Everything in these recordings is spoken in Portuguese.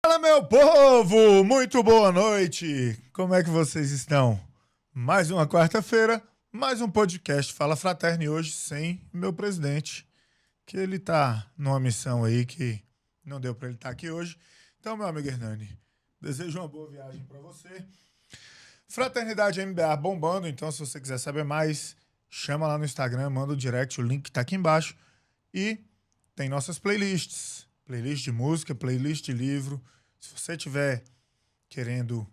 Fala, meu povo! Muito boa noite! Como é que vocês estão? Mais uma quarta-feira, mais um podcast Fala Fraterno, e hoje sem meu presidente, que ele tá numa missão aí que não deu pra ele estar aqui hoje. Então, meu amigo Hernani, desejo uma boa viagem pra você. Fraternidade MBA bombando, então se você quiser saber mais, chama lá no Instagram, manda o direct, o link tá aqui embaixo. E tem nossas playlists. Playlist de música, playlist de livro. Se você estiver querendo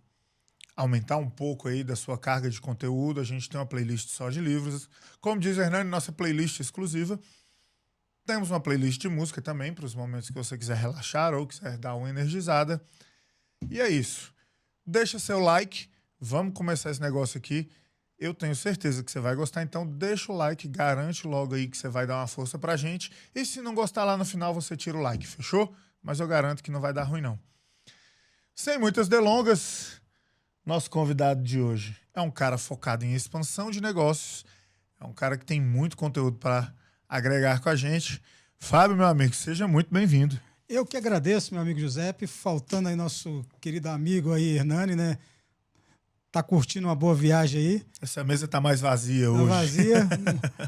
aumentar um pouco aí da sua carga de conteúdo, a gente tem uma playlist só de livros. Como diz o Hernani, nossa playlist exclusiva. Temos uma playlist de música também, para os momentos que você quiser relaxar ou quiser dar uma energizada. E é isso. Deixa seu like. Vamos começar esse negócio aqui. Eu tenho certeza que você vai gostar, então deixa o like, garante logo aí que você vai dar uma força pra gente. E se não gostar lá no final, você tira o like, fechou? Mas eu garanto que não vai dar ruim, não. Sem muitas delongas, nosso convidado de hoje é um cara focado em expansão de negócios, é um cara que tem muito conteúdo para agregar com a gente. Fábio, meu amigo, seja muito bem-vindo. Eu que agradeço, meu amigo Giuseppe, faltando aí nosso querido amigo aí, Hernani, né? Tá curtindo uma boa viagem aí. Essa mesa tá mais vazia hoje. Tá vazia,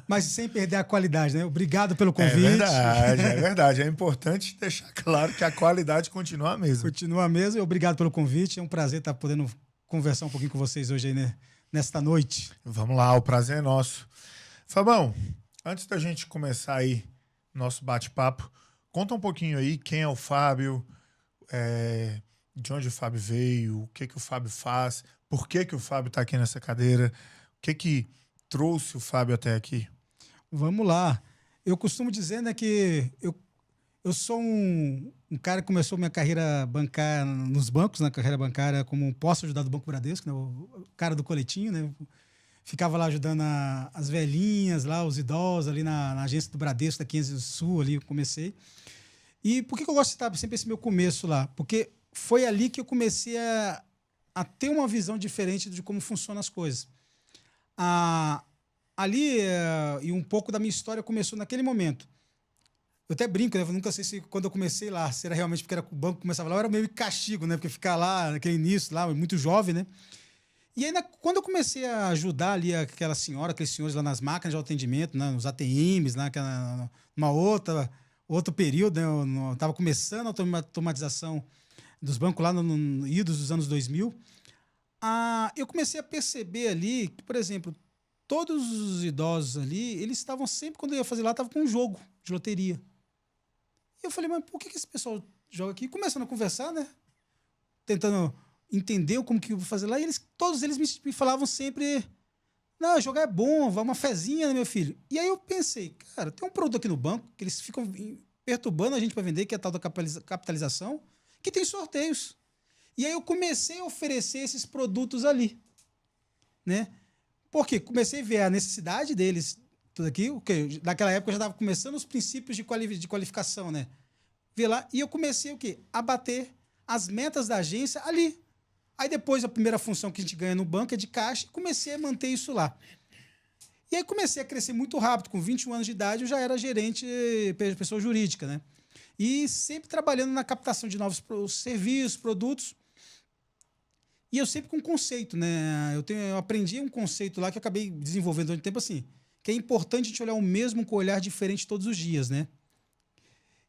mas sem perder a qualidade, né? Obrigado pelo convite. É verdade, é verdade. É importante deixar claro que a qualidade continua a mesma. Continua a mesma. Obrigado pelo convite. É um prazer estar podendo conversar um pouquinho com vocês hoje aí, né? Nesta noite. Vamos lá, o prazer é nosso. Fabão, antes da gente começar aí nosso bate-papo, conta um pouquinho aí quem é o Fábio, de onde o Fábio veio, o que o Fábio faz, por que o Fábio está aqui nessa cadeira, o que trouxe o Fábio até aqui. Vamos lá. Eu costumo dizer, né, que eu sou um cara que começou minha carreira bancária nos bancos, na carreira bancária, como um posto ajudar do Banco Bradesco, né, o cara do coletinho, né, ficava lá ajudando as velhinhas, lá, os idosos, ali na agência do Bradesco, da 15 do Sul, ali eu comecei. E por que eu gosto de citar sempre esse meu começo lá? Porque foi ali que eu comecei a ter uma visão diferente de como funcionam as coisas. Ali, e um pouco da minha história começou naquele momento. Eu até brinco, né? Eu nunca sei se quando eu comecei lá, se era realmente porque era o banco que começava lá, era meio castigo, né? Porque ficar lá, naquele início, lá, muito jovem, né? E aí, quando eu comecei a ajudar ali aquela senhora, aqueles senhores lá nas máquinas de atendimento, né? Nos ATMs, numa outro período, né? Eu estava começando a automatização dos bancos lá no idos dos anos 2000, eu comecei a perceber ali que, por exemplo, todos os idosos ali, eles estavam sempre, quando eu ia fazer lá, estavam com um jogo de loteria. E eu falei, mas por que esse pessoal joga aqui? Começando a conversar, né? Tentando entender como que eu vou fazer lá, e todos eles me falavam sempre, não, jogar é bom, vai uma fezinha, né, meu filho? E aí eu pensei, cara, tem um produto aqui no banco que eles ficam perturbando a gente para vender, que é a tal da capitalização, que tem sorteios. E aí eu comecei a oferecer esses produtos ali, né? Porque comecei a ver a necessidade deles, tudo aqui, naquela época eu já estava começando os princípios de qualificação, né? Ver lá, e eu comecei o quê? A bater as metas da agência ali. Aí depois a primeira função que a gente ganha no banco é de caixa, e comecei a manter isso lá. E aí comecei a crescer muito rápido, com 21 anos de idade eu já era gerente, pessoa jurídica, né? E sempre trabalhando na captação de novos serviços, produtos. E eu sempre com um conceito, né? Eu aprendi um conceito lá que eu acabei desenvolvendo durante o tempo assim, que é importante a gente olhar o mesmo com um olhar diferente todos os dias, né?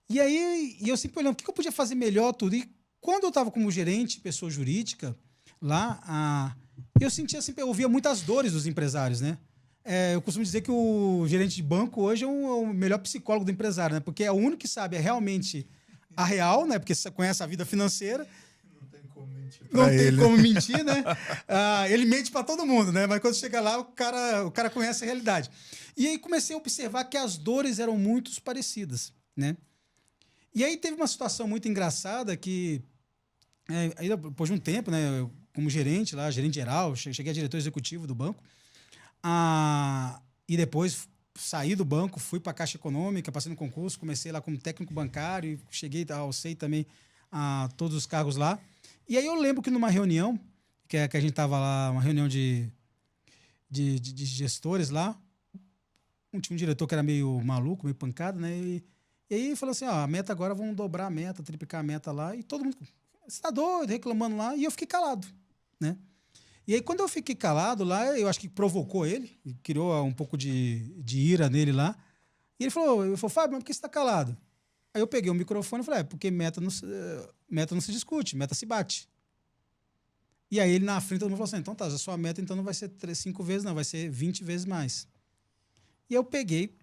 E aí eu sempre olhando, o que eu podia fazer melhor, tudo. E quando eu estava como gerente, pessoa jurídica, lá, eu sentia assim, eu ouvia muitas dores dos empresários, né? Eu costumo dizer que o gerente de banco hoje é o melhor psicólogo do empresário, né? Porque é o único que sabe realmente a real, né? Porque você conhece a vida financeira. Não tem como mentir Não tem como mentir, né? Ele mente para todo mundo, né? Mas quando chega lá, o cara conhece a realidade. E aí comecei a observar que as dores eram muito parecidas, né? E aí teve uma situação muito engraçada que, aí depois de um tempo, né? Eu, como gerente lá, gerente geral, cheguei a diretor executivo do banco. E depois saí do banco, fui para a Caixa Econômica, passei no concurso, comecei lá como técnico bancário, cheguei, alcei também a todos os cargos lá. E aí eu lembro que numa reunião, que a gente estava lá, uma reunião de gestores lá, tinha um diretor que era meio maluco, meio pancado, né? E aí falou assim, a meta agora, vamos dobrar a meta, triplicar a meta lá, e todo mundo você tá doido, reclamando lá, e eu fiquei calado, né? E aí, quando eu fiquei calado lá, eu acho que provocou ele, e criou um pouco de ira nele lá. E ele falou, Fábio, mas por que você tá calado? Aí eu peguei o microfone e falei, porque meta não se discute, meta se bate. E aí ele na frente, todo mundo falou assim, então tá, a sua meta então não vai ser 5 vezes, não, vai ser 20 vezes mais. E eu peguei,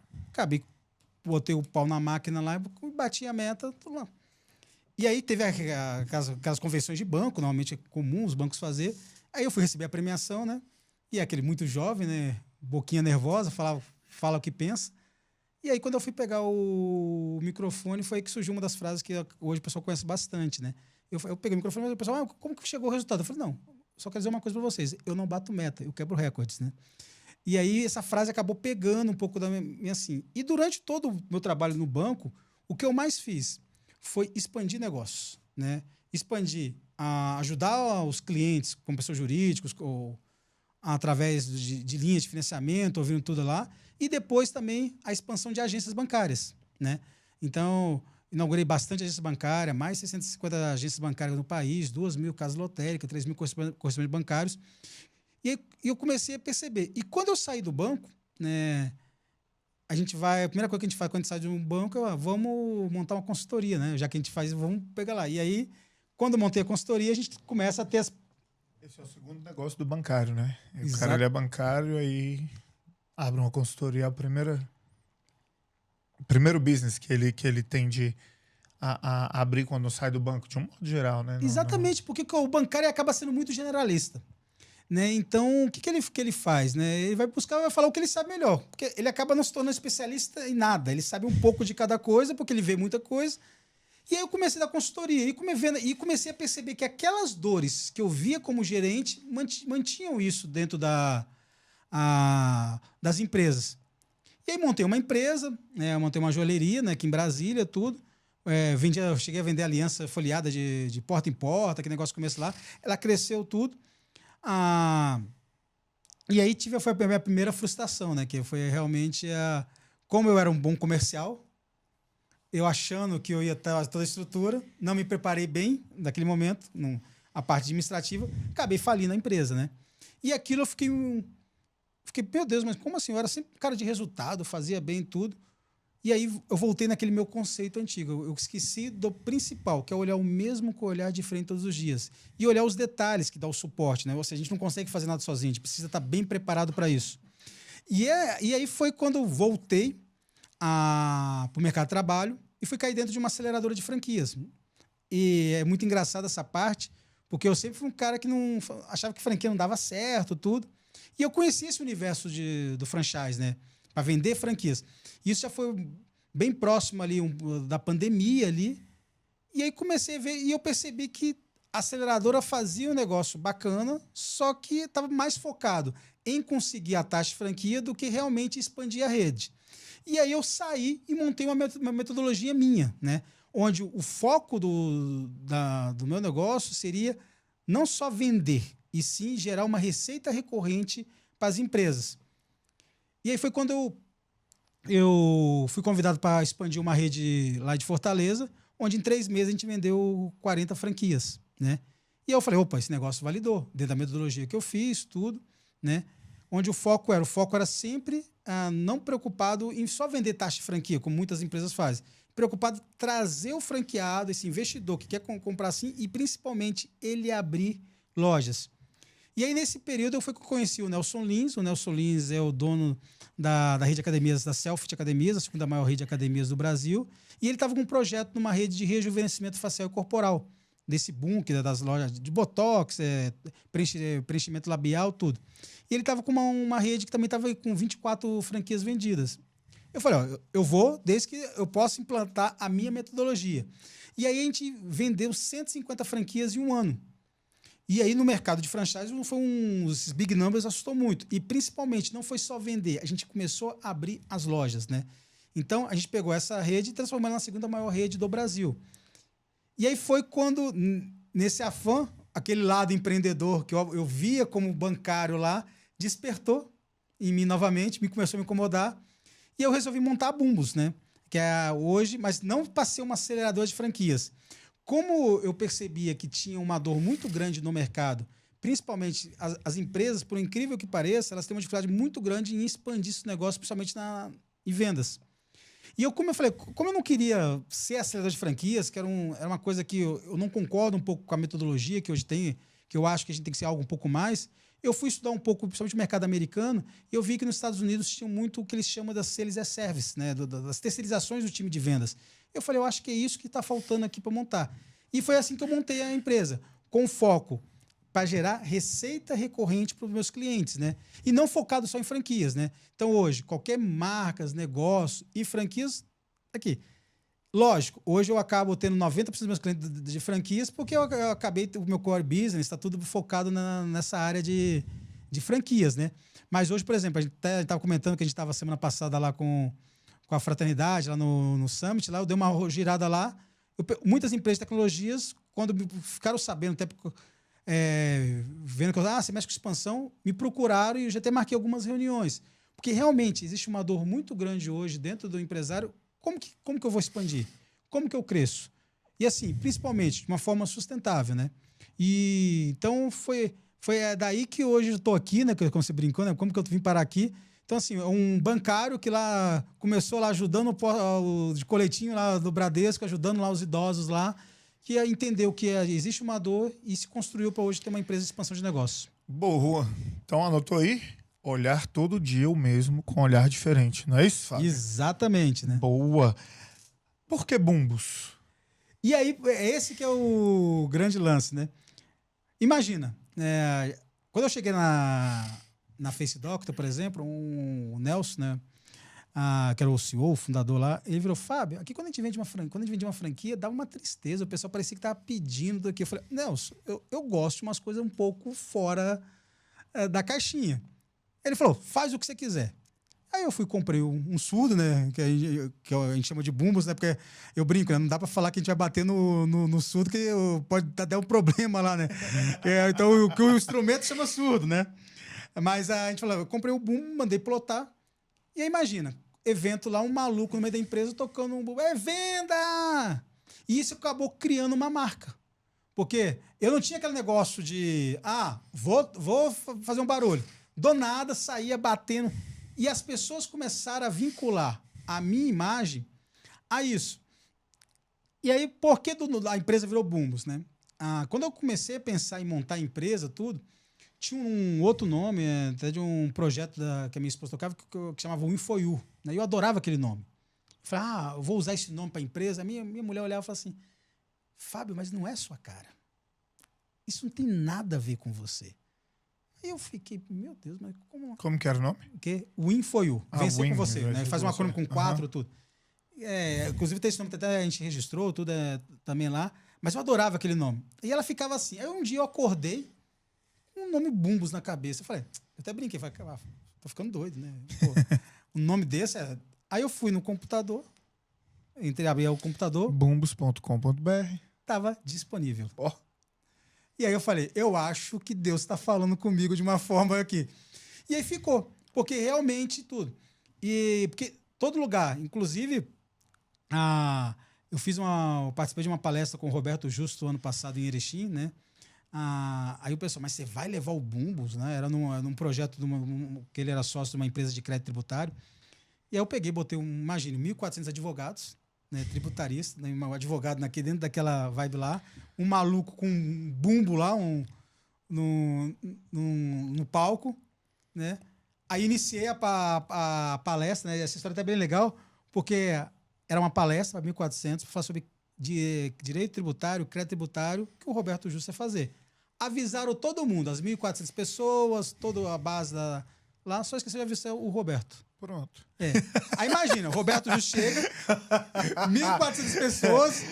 botei o pau na máquina lá e bati a meta, tudo lá. E aí teve aquelas convenções de banco, normalmente é comum os bancos fazer. Aí eu fui receber a premiação, né? E aquele muito jovem, né? Boquinha nervosa, fala o que pensa. E aí, quando eu fui pegar o microfone, foi aí que surgiu uma das frases que hoje o pessoal conhece bastante, né? Eu peguei o microfone e o pessoal, como que chegou o resultado? Eu falei, não, só quero dizer uma coisa para vocês, eu não bato meta, eu quebro recordes, né? E aí, essa frase acabou pegando um pouco da minha assim. E durante todo o meu trabalho no banco, o que eu mais fiz foi expandir negócios, né? Expandir, ajudar os clientes, como pessoas jurídicas, ou através de linhas de financiamento, ouvindo tudo lá, e depois também a expansão de agências bancárias, né? Então, inaugurei bastante agência bancária, mais de 650 agências bancárias no país, 2.000 casas lotéricas, 3.000 correspondentes bancários. E aí, eu comecei a perceber. E quando eu saí do banco, né, a primeira coisa que a gente faz quando a gente sai de um banco é, vamos montar uma consultoria, né? Já que a gente faz, vamos pegar lá. E aí, quando eu montei a consultoria, a gente começa a ter as... Esse é o segundo negócio do bancário, né? O cara ele é bancário, aí abre uma consultoria, o primeiro business que ele tem de abrir quando sai do banco, de um modo geral, né? Exatamente, porque o bancário acaba sendo muito generalista, né? Então, o que ele faz, né? Ele vai falar o que ele sabe melhor, porque ele acaba não se tornando especialista em nada, ele sabe um pouco de cada coisa, porque ele vê muita coisa. E aí eu comecei a dar consultoria e comecei a perceber que aquelas dores que eu via como gerente mantinham isso dentro das empresas. E aí montei uma empresa, né, montei uma joalheria, né, aqui em Brasília, tudo. Cheguei a vender aliança folheada de porta em porta, aquele negócio começo lá. Ela cresceu tudo. E aí foi a minha primeira frustração, né, que foi realmente como eu era um bom comercial, eu achando que eu ia ter toda a estrutura, não me preparei bem naquele momento, a parte administrativa, acabei falindo a empresa, né? E aquilo eu fiquei, meu Deus, mas como assim? Eu era sempre cara de resultado, fazia bem tudo. E aí eu voltei naquele meu conceito antigo. Eu esqueci do principal, que é olhar o mesmo que olhar de frente todos os dias. E olhar os detalhes que dá o suporte, né? Ou seja, a gente não consegue fazer nada sozinho, a gente precisa estar bem preparado para isso. E aí foi quando eu voltei para o mercado de trabalho e fui cair dentro de uma aceleradora de franquias. E é muito engraçado essa parte, porque eu sempre fui um cara que não achava que franquia não dava certo, tudo. E eu conheci esse universo do franchise, né? Para vender franquias. Isso já foi bem próximo ali da pandemia ali. E aí comecei a ver e eu percebi que a aceleradora fazia um negócio bacana, só que estava mais focado em conseguir a taxa de franquia do que realmente expandir a rede. E aí eu saí e montei uma metodologia minha, né? Onde o foco do meu negócio seria não só vender, e sim gerar uma receita recorrente para as empresas. E aí foi quando eu fui convidado para expandir uma rede lá de Fortaleza, onde em 3 meses a gente vendeu 40 franquias, né? E eu falei, opa, esse negócio validou, dentro da metodologia que eu fiz, tudo, né? Onde o foco era sempre não preocupado em só vender taxa de franquia, como muitas empresas fazem. Preocupado em trazer o franqueado, esse investidor que quer comprar assim, e principalmente ele abrir lojas. E aí, nesse período, eu conheci o Nelson Lins. O Nelson Lins é o dono da rede de academias, da Selfit Academias, a segunda maior rede de academias do Brasil. E ele estava com um projeto numa rede de rejuvenescimento facial e corporal, desse boom das lojas de botox, preenchimento labial, tudo. E ele estava com uma rede que também estava com 24 franquias vendidas. Eu falei, ó, eu vou desde que eu possa implantar a minha metodologia. E aí a gente vendeu 150 franquias em um ano. E aí no mercado de franchise esses big numbers assustou muito. E principalmente não foi só vender, a gente começou a abrir as lojas, né? Então a gente pegou essa rede e transformou ela na segunda maior rede do Brasil. E aí foi quando, nesse afã, aquele lado empreendedor que eu via como bancário lá, despertou em mim novamente, começou a me incomodar. E eu resolvi montar a Bumbus, né? Que é hoje, mas não para ser uma aceleradora de franquias. como eu percebia que tinha uma dor muito grande no mercado, principalmente as empresas, por incrível que pareça, elas têm uma dificuldade muito grande em expandir esse negócio, principalmente em vendas. E como eu falei, como eu não queria ser acelerador de franquias, que era uma coisa que eu não concordo um pouco com a metodologia que hoje tem, que eu acho que a gente tem que ser algo um pouco mais, eu fui estudar um pouco, principalmente o mercado americano, e eu vi que nos Estados Unidos tinha muito o que eles chamam das sales as service, né? Das terceirizações do time de vendas. Eu falei, eu acho que é isso que está faltando aqui para montar. E foi assim que eu montei a empresa, com foco para gerar receita recorrente para os meus clientes, né? E não focado só em franquias, né? Então, hoje, qualquer marcas, negócio e franquias, aqui. Lógico, hoje eu acabo tendo 90% dos meus clientes de franquias porque eu acabei, o meu core business está tudo focado nessa área de franquias, né? Mas hoje, por exemplo, a gente estava comentando que a gente estava semana passada lá com a Fraternidade, lá no Summit, lá eu dei uma girada lá. Muitas empresas de tecnologias, quando ficaram sabendo, até vendo que você mexe com expansão, me procuraram e eu já até marquei algumas reuniões. Porque realmente existe uma dor muito grande hoje dentro do empresário. Como que eu vou expandir? Como que eu cresço? E assim, principalmente de uma forma sustentável, né? E então foi daí que hoje eu estou aqui, né? Como você brincou, né? Como que eu vim parar aqui? Então, assim, um bancário que lá começou lá ajudando o de coletinho lá do Bradesco, ajudando lá os idosos lá, que entendeu que existe uma dor e se construiu para hoje ter uma empresa de expansão de negócio. Boa. Então anotou aí? Olhar todo dia o mesmo com um olhar diferente. Não é isso, Fábio? Exatamente, né? Boa. Por que bumbos? E aí, esse que é o grande lance, né? Imagina, quando eu cheguei na Face Doctor, por exemplo, o Nelson, né? Que era o CEO, o fundador lá, ele virou, Fábio, aqui quando a gente vendia uma franquia, dava uma tristeza, o pessoal parecia que estava pedindo daqui. Eu falei, Nelson, eu gosto de umas coisas um pouco fora da caixinha. Ele falou, faz o que você quiser. Aí eu fui e comprei um surdo, né? Que a gente chama de bumbos, né? Porque eu brinco, né? Não dá pra falar que a gente vai bater no surdo, que pode dar um problema lá, né? Então o instrumento chama surdo, né? Mas a gente falou, eu comprei o bumbo, mandei plotar. E aí imagina, evento lá, um maluco no meio da empresa tocando um bumbo. É venda! E isso acabou criando uma marca. Porque eu não tinha aquele negócio de, vou fazer um barulho. Do nada, saía batendo. E as pessoas começaram a vincular a minha imagem a isso. E aí, por que a empresa virou Bumbos, né? Quando eu comecei a pensar em montar a empresa, tudo, tinha um outro nome, até de um projeto que a minha esposa tocava, que chamava Win For You, né? Eu adorava aquele nome. Eu falei, eu vou usar esse nome para a empresa. A minha mulher olhava e falava assim, Fábio, mas não é sua cara. Isso não tem nada a ver com você. Aí eu fiquei, meu Deus, mas como... Como que era o nome? Win For You. Vencer com você. Né? Faz um acrônimo com 4, tudo. Inclusive tem esse nome, até a gente registrou, tudo também lá. Mas eu adorava aquele nome. E ela ficava assim. Aí um dia eu acordei com o nome Bumbos na cabeça. Eu falei, eu até brinquei. Falei, tô ficando doido, né? Pô, um nome desse Aí eu fui no computador, abri o computador. Bumbos.com.br. Tava disponível. E aí eu falei, eu acho que Deus está falando comigo de uma forma aqui. E aí ficou, porque realmente tudo. Porque todo lugar, inclusive, eu participei de uma palestra com o Roberto Justo ano passado em Erechim, né? Aí o pessoal, mas você vai levar o Bumbos, né? Era num projeto que ele era sócio de uma empresa de crédito tributário. E aí eu peguei, botei, imagine, 1.400 advogados, né, tributarista, né, um advogado dentro daquela vibe lá, um maluco com um bumbo lá no palco, né? Aí iniciei a palestra, né? Essa história tá bem legal, porque era uma palestra para 1.400 para falar sobre direito tributário, crédito tributário, que o Roberto Justo ia fazer. Avisaram todo mundo, as 1.400 pessoas, toda a base lá, só esqueci de avisar o Roberto. Pronto. Aí imagina, o Roberto Justo chega, 1.400 pessoas.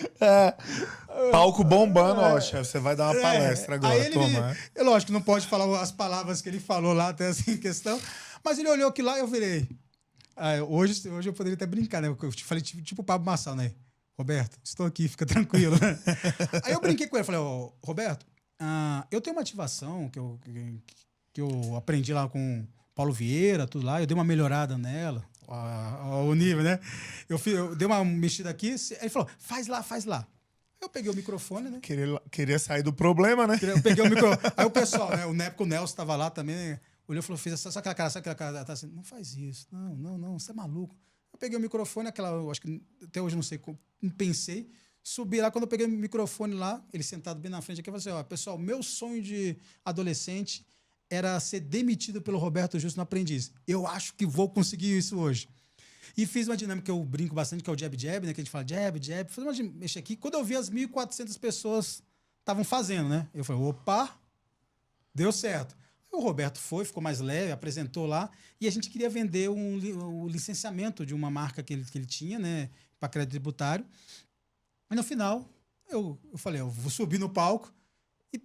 Palco bombando, chefe, você vai dar uma palestra agora. Aí lógico que não pode falar as palavras que ele falou lá, até assim, em questão, mas ele olhou aqui lá e eu virei. Hoje eu poderia até brincar, né? Eu te falei tipo o Pablo Marçal, né? Roberto, estou aqui, fica tranquilo. Aí eu brinquei com ele, falei, Roberto, eu tenho uma ativação que eu aprendi lá com Paulo Vieira, tudo lá, eu dei uma melhorada nela, o nível, né? Eu dei uma mexida aqui, aí ele falou, faz lá. Eu peguei o microfone, né? Queria sair do problema, né? Eu peguei o microfone. Aí o pessoal, né? Na época o Nelson estava lá também, né? Olhou e falou, fez só aquela cara, sabe aquela cara? Tá assim, não faz isso. Não, você é maluco. Eu peguei o microfone, eu acho que até hoje não sei como, não pensei. Subi lá, quando eu peguei o microfone lá, ele sentado bem na frente aqui, eu falei assim, ó, pessoal, meu sonho de adolescente era ser demitido pelo Roberto Justo no Aprendiz. Eu acho que vou conseguir isso hoje. E fiz uma dinâmica que eu brinco bastante, que é o jab, né? Que a gente fala jab. Fiz uma mexer aqui. Quando eu vi, as 1.400 pessoas estavam fazendo, né? Eu falei, opa, deu certo. O Roberto ficou mais leve, apresentou lá, e a gente queria vender o licenciamento de uma marca que ele tinha, né? Para crédito tributário. E no final, eu falei, eu vou subir no palco e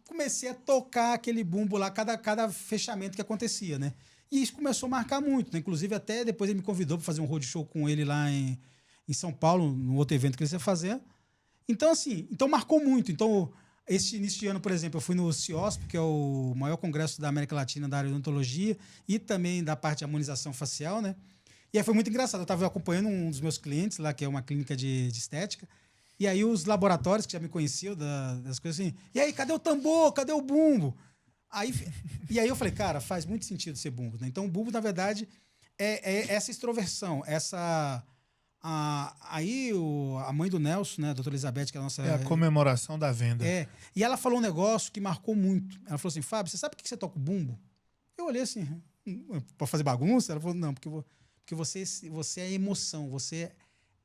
comecei a tocar aquele bumbo lá, cada fechamento que acontecia, né? E isso começou a marcar muito, né? Inclusive, até depois ele me convidou para fazer um roadshow com ele lá em São Paulo, no outro evento que ele ia fazer. Então, assim, marcou muito. Então, esse início de ano, por exemplo, eu fui no CIOSP, que é o maior congresso da América Latina da área de odontologia e também da parte de harmonização facial, né? E aí foi muito engraçado. Eu estava acompanhando um dos meus clientes lá, que é uma clínica de estética. E aí os laboratórios que já me conheciam das coisas assim, e aí, cadê o tambor? Cadê o bumbo? E aí eu falei, cara, faz muito sentido ser bumbo, né? Então o bumbo, na verdade, é essa extroversão, a mãe do Nelson, né, a doutora Elizabeth, que é a nossa... É a comemoração da venda. E ela falou um negócio que marcou muito. Ela falou assim, Fábio, você sabe por que você toca o bumbo? Eu olhei assim, para fazer bagunça? Ela falou, não, porque você é emoção, você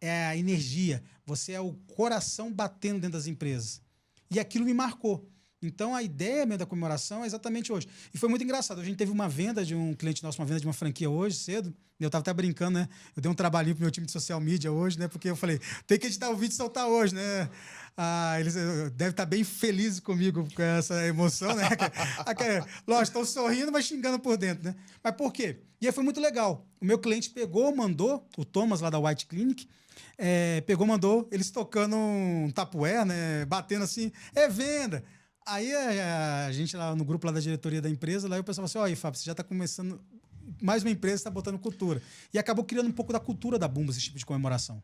é a energia, você é o coração batendo dentro das empresas. E aquilo me marcou. Então, a ideia mesmo da comemoração é exatamente hoje. E foi muito engraçado. A gente teve uma venda de um cliente nosso, uma venda de uma franquia hoje, cedo. Eu estava até brincando, né? Eu dei um trabalhinho pro meu time de social media hoje, né? Porque eu falei, tem que editar o vídeo e soltar hoje, né? Eles devem estar bem felizes comigo com essa emoção, né? Lógico, estão sorrindo, mas xingando por dentro, né? Mas por quê? E aí foi muito legal. O meu cliente mandou, o Thomas lá da White Clinic, mandou, eles tocando um tapué, né? Batendo assim, venda. Aí a gente lá no grupo lá da diretoria da empresa, lá o pessoal falou assim, Fábio, você já está começando, mais uma empresa está botando cultura. E acabou criando um pouco da cultura da Bumbo, esse tipo de comemoração.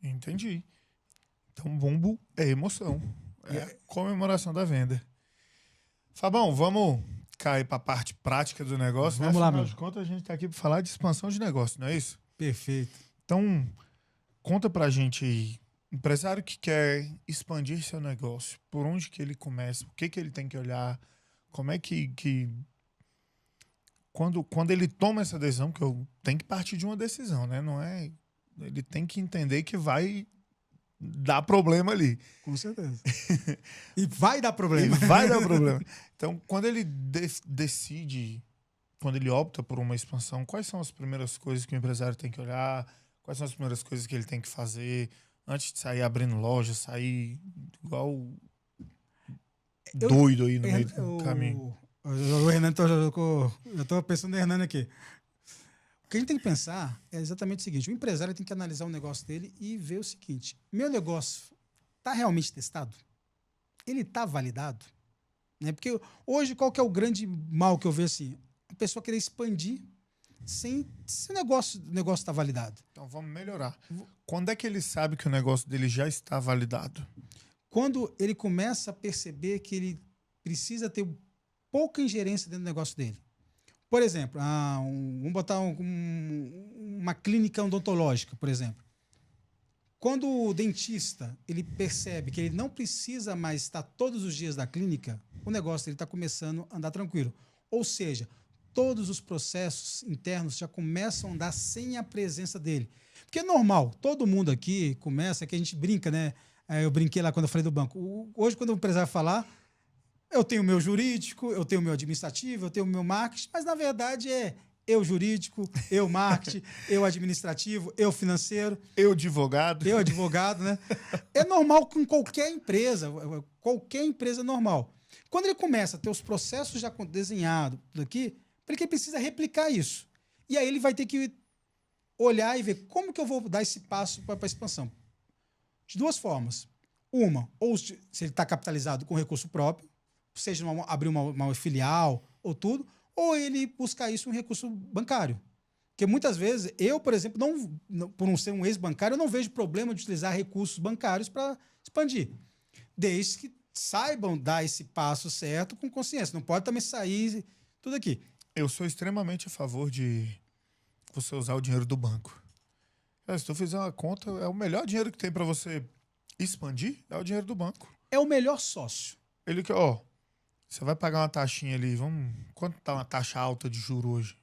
Entendi. Então, bumbo é emoção. É comemoração da venda. Fabão, vamos cair para a parte prática do negócio. Vamos lá, meu. Afinal de contas, a gente está aqui para falar de expansão de negócio, não é isso? Perfeito. Então, conta para a gente aí, empresário que quer expandir seu negócio, por onde que ele começa, o que ele tem que olhar, como é que quando ele toma essa decisão, que eu tenho que partir de uma decisão, né? Não é, ele tem que entender que vai dar problema ali. Com certeza. E vai dar problema. Então, quando ele decide, quando ele opta por uma expansão, quais são as primeiras coisas que o empresário tem que olhar? Quais são as primeiras coisas que ele tem que fazer antes de sair abrindo loja, sair igual doido aí no meio do caminho? O Hernando, eu estou pensando no Hernando aqui. O que a gente tem que pensar é exatamente o seguinte: o empresário tem que analisar o negócio dele e ver o seguinte: meu negócio está realmente testado? Ele está validado? Né? Porque hoje, qual que é o grande mal que eu vejo assim? A pessoa querer expandir sem o negócio está validado. Então vamos melhorar. Quando é que ele sabe que o negócio dele já está validado? Quando ele começa a perceber que ele precisa ter pouca ingerência dentro do negócio dele. Por exemplo, vamos botar uma clínica odontológica, por exemplo. Quando o dentista ele percebe que ele não precisa mais estar todos os dias na clínica, o negócio dele está começando a andar tranquilo. Ou seja, todos os processos internos já começam a andar sem a presença dele. Porque é normal, todo mundo aqui começa, que a gente brinca, né? Eu brinquei lá quando eu falei do banco. Hoje, quando o empresário falar, eu tenho o meu jurídico, eu tenho o meu administrativo, eu tenho o meu marketing, mas na verdade é eu jurídico, eu marketing, eu administrativo, eu financeiro. Eu advogado. Eu advogado, né? É normal com qualquer empresa normal. Quando ele começa a ter os processos já desenhados aqui, porque ele precisa replicar isso. E aí ele vai ter que olhar e ver como que eu vou dar esse passo para a expansão. De duas formas. Uma, ou se ele está capitalizado com recurso próprio, seja abrir uma filial ou tudo, ou ele buscar isso em recurso bancário. Porque muitas vezes, eu, por exemplo, por não ser um ex-bancário, eu não vejo problema de utilizar recursos bancários para expandir. Desde que saibam dar esse passo certo com consciência. Não pode também sair tudo aqui. Eu sou extremamente a favor de você usar o dinheiro do banco. Se tu fizer uma conta, é o melhor dinheiro que tem para você expandir, é o dinheiro do banco. É o melhor sócio. Ele que, você vai pagar uma taxinha ali, quanto tá uma taxa alta de juro hoje?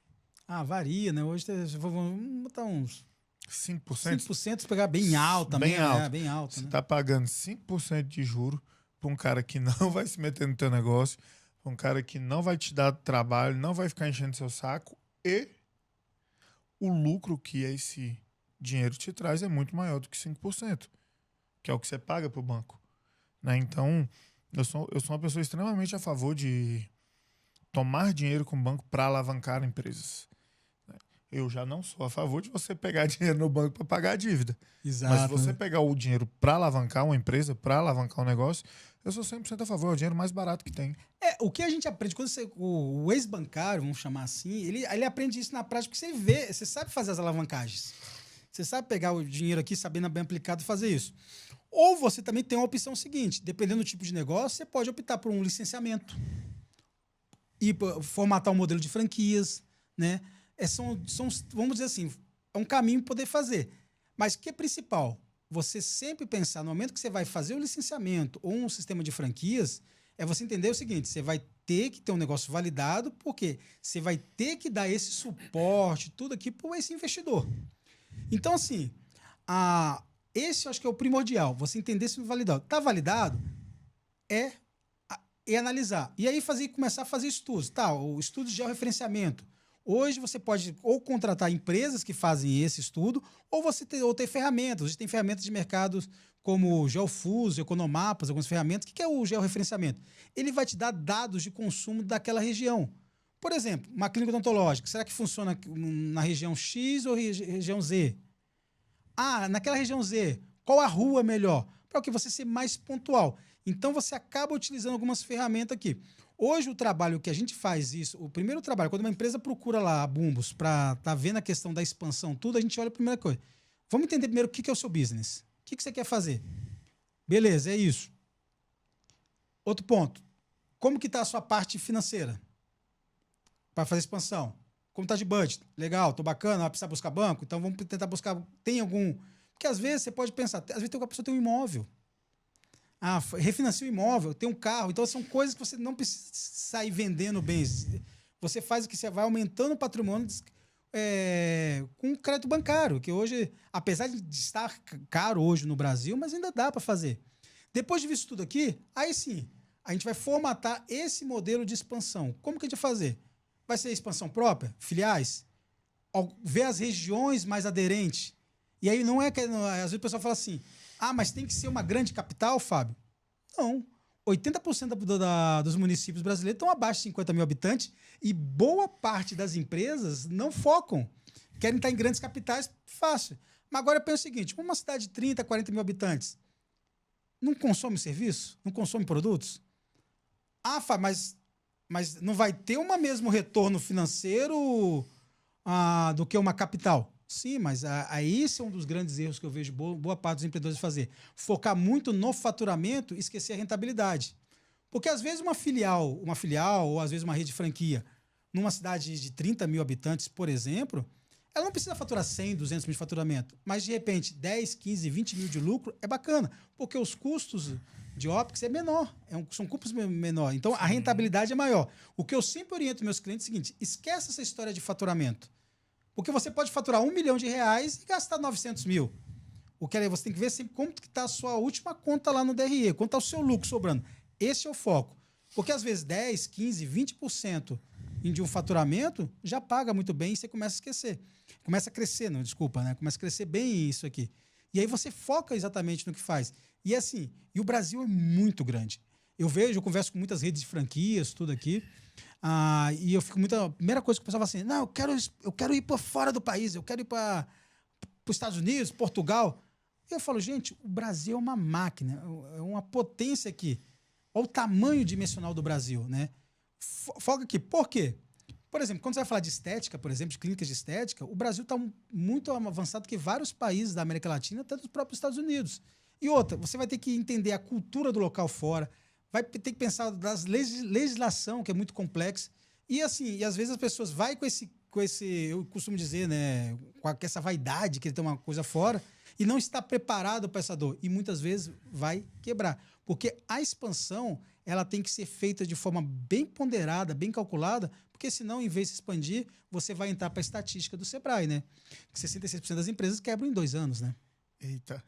Varia, né? Hoje vamos botar uns 5%? 5% se pegar bem alto também. Bem alto. Né? Bem alto, você né? tá pagando 5% de juro para um cara que não vai se meter no teu negócio, pra um cara que não vai te dar trabalho, não vai ficar enchendo seu saco, e o lucro que esse dinheiro te traz é muito maior do que 5%, que é o que você paga pro banco. Né? Então, eu sou uma pessoa extremamente a favor de tomar dinheiro com o banco para alavancar empresas. Eu já não sou a favor de você pegar dinheiro no banco para pagar a dívida. Exato. Mas se você pegar o dinheiro para alavancar uma empresa, para alavancar um negócio, eu sou 100% a favor. É o dinheiro mais barato que tem. O que a gente aprende, quando o ex-bancário, vamos chamar assim, ele aprende isso na prática, porque você sabe fazer as alavancagens. Você sabe pegar o dinheiro aqui, sabendo bem aplicado, e fazer isso. Ou você também tem uma opção seguinte, dependendo do tipo de negócio, você pode optar por um licenciamento e formatar um modelo de franquias, né? Vamos dizer assim, é um caminho para poder fazer. Mas o que é principal? Você sempre pensar, no momento que você vai fazer o licenciamento ou um sistema de franquias, é você entender o seguinte, você vai ter que ter um negócio validado, porque você vai ter que dar esse suporte, tudo aqui, para esse investidor. Então, assim, esse eu acho que é o primordial, você entender se validado. Está validado? É analisar. E aí começar a fazer estudos. O estudo de georreferenciamento. Hoje você pode ou contratar empresas que fazem esse estudo, ou ter ferramentas. Hoje tem ferramentas de mercados como o Geofuso, Economapas, algumas ferramentas. O que é o georreferenciamento? Ele vai te dar dados de consumo daquela região. Por exemplo, uma clínica odontológica, será que funciona na região X ou região Z? Naquela região Z, qual a rua melhor? Para que você ser mais pontual. Então você acaba utilizando algumas ferramentas aqui. Hoje o trabalho que a gente faz o primeiro trabalho, quando uma empresa procura lá a Bumbus para estar vendo a questão da expansão, tudo, a gente olha a primeira coisa. Vamos entender primeiro o que é o seu business. O que você quer fazer? Beleza, é isso. Outro ponto. Como que está a sua parte financeira para fazer expansão? Como está de budget? Legal, tô bacana, vai precisar buscar banco? Então vamos tentar buscar. Tem algum. Porque às vezes você pode pensar, às vezes uma pessoa tem um imóvel. Refinancia o imóvel, tem um carro. Então são coisas que você não precisa sair vendendo bens. Você faz o que você vai aumentando o patrimônio com crédito bancário, que hoje, apesar de estar caro hoje no Brasil, mas ainda dá para fazer. Depois de visto tudo aqui, aí sim, a gente vai formatar esse modelo de expansão. Como que a gente vai fazer? Vai ser expansão própria? Filiais? Ver as regiões mais aderentes. E aí não é que... Às vezes o pessoal fala assim, mas tem que ser uma grande capital, Fábio? Não. 80% dos municípios brasileiros estão abaixo de 50 mil habitantes e boa parte das empresas não focam. Querem estar em grandes capitais, fácil. Mas agora eu penso o seguinte, uma cidade de 30, 40 mil habitantes não consome serviço? Não consome produtos? Fábio, mas não vai ter o mesmo retorno financeiro do que uma capital? Sim, mas esse é um dos grandes erros que eu vejo boa parte dos empreendedores fazer. Focar muito no faturamento e esquecer a rentabilidade. Porque às vezes uma filial, ou às vezes uma rede de franquia, numa cidade de 30 mil habitantes, por exemplo, ela não precisa faturar 100, 200 mil de faturamento, mas de repente 10, 15, 20 mil de lucro é bacana, porque os custos de OPEX é menor, são custos menores, então a rentabilidade é maior. O que eu sempre oriento meus clientes é o seguinte, esquece essa história de faturamento. Porque você pode faturar R$1 milhão e gastar 900 mil. Você tem que ver sempre como está a sua última conta lá no DRE, quanto está o seu lucro sobrando. Esse é o foco. Porque às vezes 10, 15, 20% de um faturamento já paga muito bem e você começa a esquecer. Começa a crescer, não, desculpa, né? Começa a crescer bem isso aqui. E aí você foca exatamente no que faz. E assim, o Brasil é muito grande. Eu converso com muitas redes de franquias, tudo aqui. E eu fico a primeira coisa que o pessoal fala assim, não, eu quero ir para fora do país, eu quero ir para os Estados Unidos, Portugal. E eu falo, gente, o Brasil é uma máquina, é uma potência aqui. Olha o tamanho dimensional do Brasil, né? Foca aqui. Por quê? Por exemplo, quando você vai falar de estética, por exemplo, de clínicas de estética, o Brasil está muito avançado que vários países da América Latina, até dos próprios Estados Unidos. E outra, você vai ter que entender a cultura do local fora, vai ter que pensar das legislação, que é muito complexa. E assim, e às vezes as pessoas vai com esse, eu costumo dizer, né, com essa vaidade que ele tem uma coisa fora e não está preparado para essa dor. E muitas vezes vai quebrar. Porque a expansão, ela tem que ser feita de forma bem ponderada, bem calculada, porque senão, em vez de expandir, você vai entrar para a estatística do Sebrae, né? 66% das empresas quebram em 2 anos, né? Eita,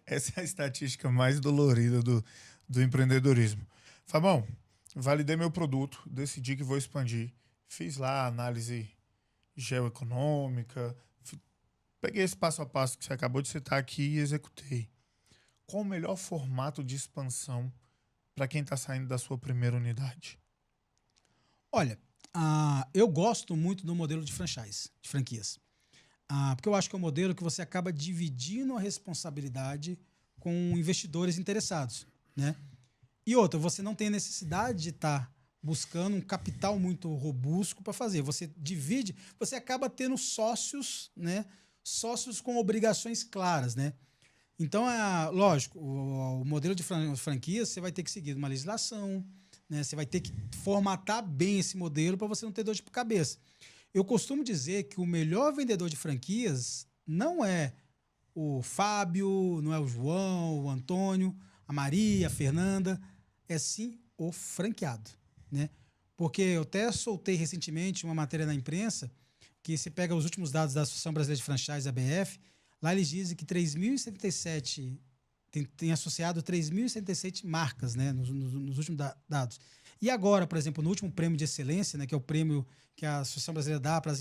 essa é a estatística mais dolorida do empreendedorismo. Fabão, validei meu produto, decidi que vou expandir. Fiz lá a análise geoeconômica, peguei esse passo a passo que você acabou de citar aqui e executei. Qual o melhor formato de expansão para quem está saindo da sua primeira unidade? Olha, eu gosto muito do modelo de franchise, de franquias. Porque eu acho que é um modelo que você acaba dividindo a responsabilidade com investidores interessados, né? E outra, você não tem necessidade de estar buscando um capital muito robusto para fazer. Você divide, você acaba tendo sócios, né? Sócios com obrigações claras, né? Então, lógico, o modelo de franquia, você vai ter que seguir uma legislação, né? Você vai ter que formatar bem esse modelo para você não ter dor de cabeça. Eu costumo dizer que o melhor vendedor de franquias não é o Fábio, não é o João, o Antônio, a Maria, a Fernanda, é sim o franqueado, né? Porque eu até soltei recentemente uma matéria na imprensa que se pega os últimos dados da Associação Brasileira de Franchise, ABF, lá eles dizem que 3.077 tem associado 3.077 marcas, né, nos últimos dados. E agora, por exemplo, no último prêmio de excelência, né, que é o prêmio que a Associação Brasileira dá para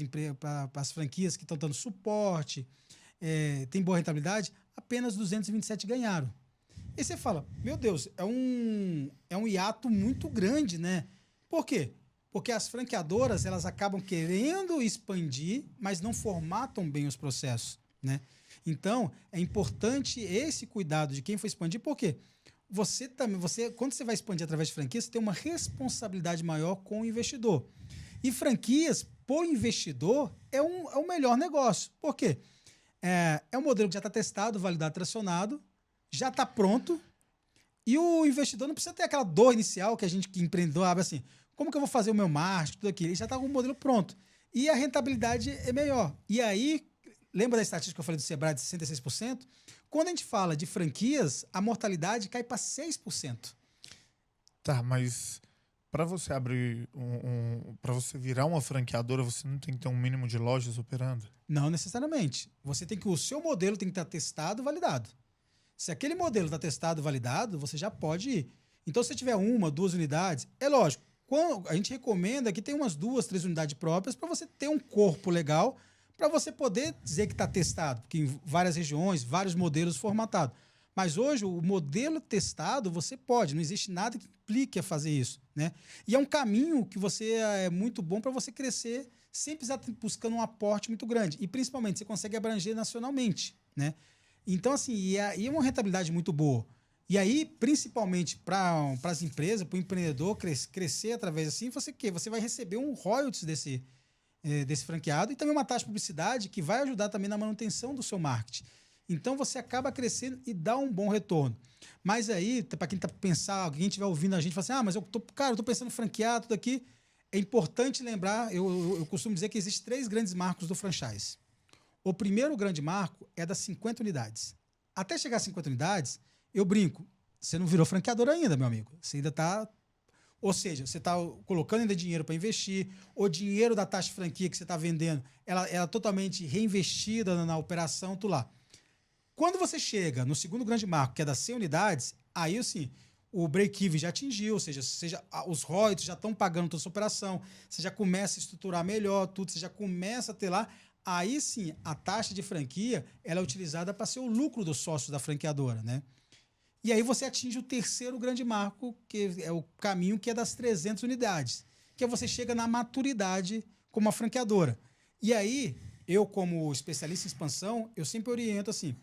as franquias que estão dando suporte, tem boa rentabilidade, apenas 227 ganharam. E você fala, meu Deus, é um hiato muito grande, né? Por quê? Porque as franqueadoras, elas acabam querendo expandir, mas não formatam bem os processos, né? Então, é importante esse cuidado de quem for expandir, por quê? Quando você vai expandir através de franquias, você tem uma responsabilidade maior com o investidor. E franquias, por investidor, é o melhor negócio. Por quê? É um modelo que já está testado, validado, tracionado, já está pronto, e o investidor não precisa ter aquela dor inicial que que empreendedor abre assim, como que eu vou fazer o meu marketing, tudo aquilo? Ele já está com o modelo pronto. E a rentabilidade é melhor. E aí, lembra da estatística que eu falei do Sebrae de 66%? Quando a gente fala de franquias, a mortalidade cai para 6%. Tá, mas para você abrir para você virar uma franqueadora, você não tem que ter um mínimo de lojas operando? Não necessariamente. O seu modelo tem que estar testado e validado. Se aquele modelo está testado e validado, você já pode ir. Então, se tiver 1, 2 unidades, é lógico. A gente recomenda que tenha umas 2, 3 unidades próprias para você ter um corpo legal, para você poder dizer que está testado, porque em várias regiões, vários modelos formatados. Mas hoje, o modelo testado, você pode, não existe nada que implique a fazer isso, né? E é um caminho que é muito bom para você crescer sem precisar buscando um aporte muito grande. E, principalmente, você consegue abranger nacionalmente, né? Então, assim, e é uma rentabilidade muito boa. E aí, principalmente para as empresas, para o empreendedor crescer através assim, você vai receber um royalties desse franqueado e também uma taxa de publicidade que vai ajudar também na manutenção do seu marketing. Então, você acaba crescendo e dá um bom retorno. Mas aí, para quem está pensando, alguém estiver ouvindo a gente, fala assim, mas eu tô pensando em franquear tudo aqui. É importante lembrar, eu costumo dizer que existem 3 grandes marcos do franchise. O primeiro grande marco é das 50 unidades. Até chegar a 50 unidades, eu brinco, você não virou franqueador ainda, meu amigo. Você ainda está... Ou seja, você está colocando ainda dinheiro para investir, o dinheiro da taxa de franquia que você está vendendo, ela é totalmente reinvestida na operação, tudo lá. Quando você chega no segundo grande marco, que é das 100 unidades, aí assim, o break-even já atingiu, ou seja, os royalties já estão pagando toda a sua operação, você já começa a estruturar melhor tudo, você já começa a ter lá. Aí sim, a taxa de franquia ela é utilizada para ser o lucro dos sócios da franqueadora, né? E aí você atinge o terceiro grande marco, que é o caminho que é das 300 unidades, que é você chega na maturidade como uma franqueadora. E aí, eu como especialista em expansão, eu sempre oriento assim,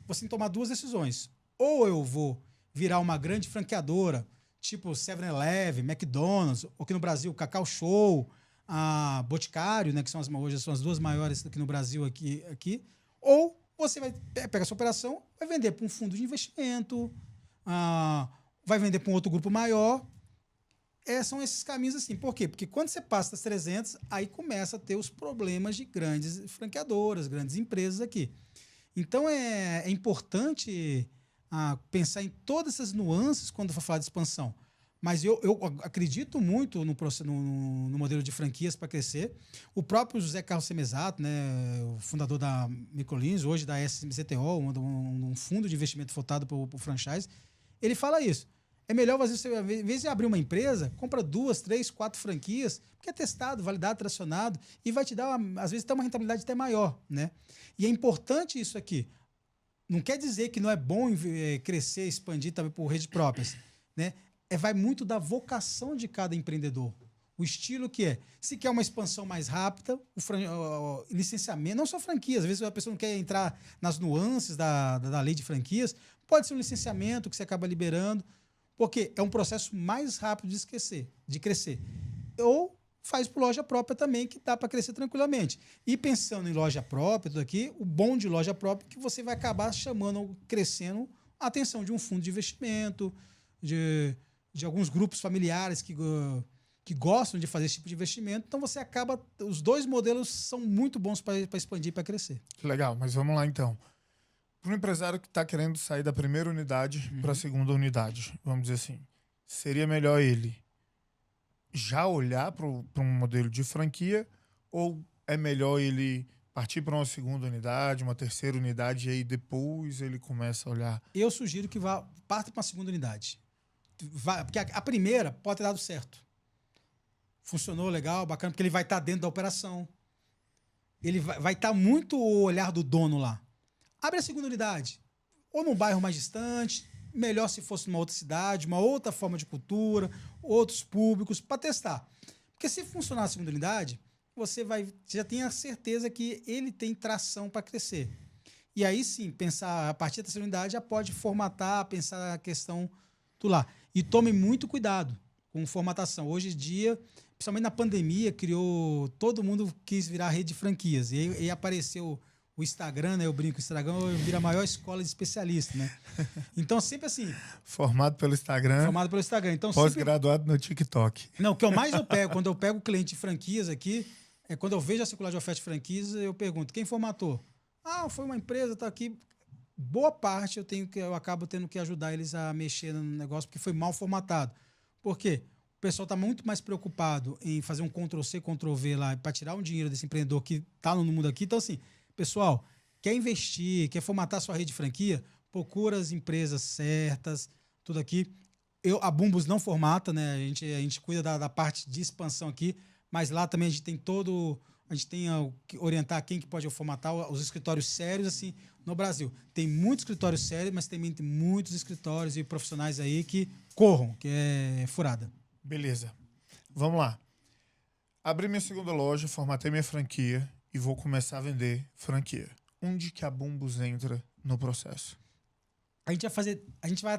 você tem que tomar 2 decisões. Ou eu vou virar uma grande franqueadora, tipo 7-Eleven, McDonald's, ou aqui no Brasil, Cacau Show, a Boticário, né, que são hoje são as duas maiores aqui no Brasil, aqui. Ou você vai pegar essa operação, vai vender para um fundo de investimento, vai vender para um outro grupo maior. São esses caminhos assim. Por quê? Porque quando você passa das 300, aí começa a ter os problemas de grandes franqueadoras, grandes empresas aqui. Então, é importante pensar em todas essas nuances quando for falar de expansão. Mas eu acredito muito no modelo de franquias para crescer. O próprio José Carlos Semesato, né, o fundador da Microlins, hoje da SMCTO, um fundo de investimento voltado para o franchise, ele fala isso. É melhor você, ao invés de abrir uma empresa, compra 2, 3, 4 franquias, porque é testado, validado, tracionado, e vai te dar, às vezes, até uma rentabilidade até maior, né? E é importante isso aqui. Não quer dizer que não é bom crescer, expandir também por redes próprias, né? Vai muito da vocação de cada empreendedor. O estilo que é. Se quer uma expansão mais rápida, o licenciamento, não só franquias, às vezes a pessoa não quer entrar nas nuances da lei de franquias, pode ser um licenciamento que você acaba liberando, porque é um processo mais rápido de crescer. Ou faz por loja própria também, que dá para crescer tranquilamente. E pensando em loja própria, tudo aqui, o bom de loja própria é que você vai acabar crescendo a atenção de um fundo de investimento, de alguns grupos familiares que gostam de fazer esse tipo de investimento. Então você acaba... Os dois modelos são muito bons para expandir, para crescer. Legal, mas vamos lá então. Para um empresário que está querendo sair da primeira unidade para a segunda unidade, vamos dizer assim, seria melhor ele já olhar para um modelo de franquia ou é melhor ele partir para uma segunda unidade, uma terceira unidade e aí depois ele começa a olhar? Eu sugiro que parta para uma segunda unidade. Porque a primeira pode ter dado certo. Funcionou legal, bacana, porque ele vai estar dentro da operação. Ele vai estar muito o olhar do dono lá. Abre a segunda unidade. Ou num bairro mais distante, melhor se fosse numa outra cidade, uma outra forma de cultura, outros públicos, para testar. Porque se funcionar a segunda unidade, você já tem a certeza que ele tem tração para crescer. E aí sim, pensar a partir da terceira unidade já pode formatar, pensar a questão do lá. E tome muito cuidado com formatação. Hoje em dia, principalmente na pandemia, todo mundo quis virar rede de franquias. E aí apareceu o Instagram, né? Eu brinco, o Instagram vira a maior escola de especialista, né? Então, sempre assim... Formado pelo Instagram. Então, pós-graduado no TikTok. Não, o que eu mais pego, quando eu pego cliente de franquias aqui, quando eu vejo a circular de oferta de franquias, eu pergunto, quem formatou? Foi uma empresa, tá aqui. Boa parte eu acabo tendo que ajudar eles a mexer no negócio, porque foi mal formatado. Por quê? O pessoal está muito mais preocupado em fazer um Ctrl-C, Ctrl-V lá, para tirar um dinheiro desse empreendedor que está no mundo aqui. Então, assim... Pessoal, quer investir, quer formatar sua rede de franquia? Procura as empresas certas, tudo aqui. A Bumbus não formata, né? A gente cuida da parte de expansão aqui, mas lá também a gente tem que orientar quem que pode formatar os escritórios sérios, assim, no Brasil. Tem muitos escritórios sérios, mas também tem muitos escritórios e profissionais aí que corram, que é furada. Beleza. Vamos lá. Abri minha segunda loja, formatei minha franquia e vou começar a vender franquia. Onde que a Bumbus entra no processo? A gente vai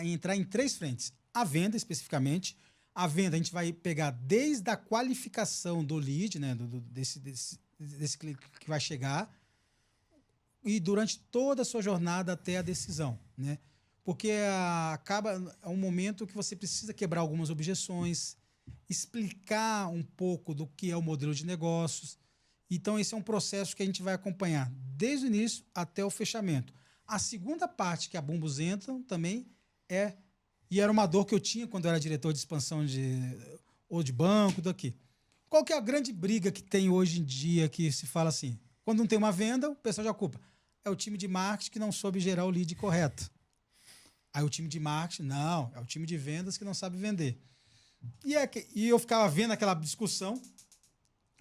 entrar em 3 frentes. A venda, especificamente. A venda a gente vai pegar desde a qualificação do lead, né, desse cliente que vai chegar, e durante toda a sua jornada até a decisão, né? Porque é um momento que você precisa quebrar algumas objeções, explicar um pouco do que é o modelo de negócios. Então, esse é um processo que a gente vai acompanhar desde o início até o fechamento. A segunda parte que a Bumbus entra também e era uma dor que eu tinha quando eu era diretor de expansão ou de banco, daqui. Qual que é a grande briga que tem hoje em dia que se fala assim? Quando não tem uma venda, o pessoal já culpa. É o time de marketing que não soube gerar o lead correto. Aí o time de marketing, não, é o time de vendas que não sabe vender. E eu ficava vendo aquela discussão,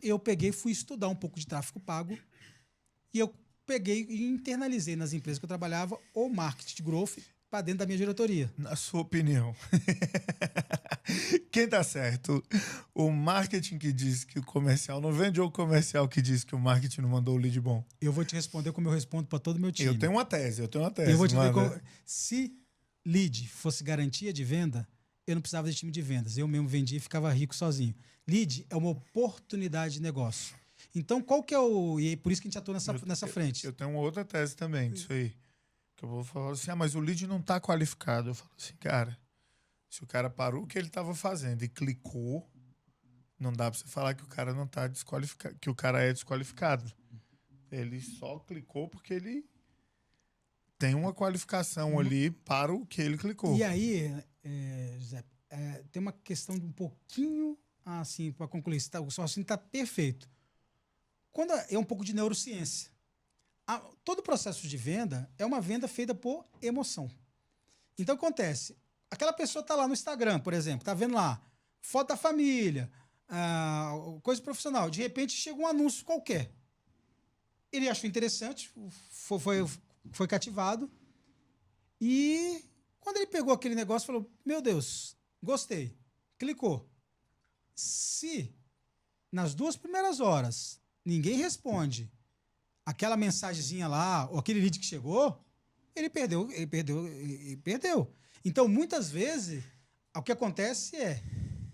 eu fui estudar um pouco de tráfego pago e eu peguei e internalizei nas empresas que eu trabalhava o marketing de growth para dentro da minha diretoria. Na sua opinião, quem tá certo? O marketing que diz que o comercial não vende ou o comercial que diz que o marketing não mandou o lead bom? Eu vou te responder como eu respondo para todo o meu time. Eu tenho uma tese. Eu vou te dizer se lead fosse garantia de venda, eu não precisava de time de vendas. Eu mesmo vendia e ficava rico sozinho. Lead é uma oportunidade de negócio. Então, qual que é o... E é por isso que a gente atua nessa frente. Eu tenho uma outra tese também disso aí. Que eu vou falar assim, mas o lead não está qualificado. Eu falo assim, cara, se o cara parou o que ele estava fazendo e clicou, não dá para você falar que o cara não está desqualificado, que o cara é desqualificado. Ele só clicou porque ele tem uma qualificação ali para o que ele clicou. E aí, José, tem uma questão de um pouquinho, assim, para concluir. O seu assunto está perfeito. Quando é um pouco de neurociência. Todo processo de venda é uma venda feita por emoção. Então, acontece. Aquela pessoa está lá no Instagram, por exemplo, está vendo lá, foto da família, coisa profissional. De repente, chega um anúncio qualquer. Ele achou interessante, foi cativado. E quando ele pegou aquele negócio, falou, meu Deus, gostei. Clicou. Se nas 2 primeiras horas ninguém responde aquela mensagenzinha lá, ou aquele lead que chegou, ele perdeu. Então, muitas vezes, o que acontece é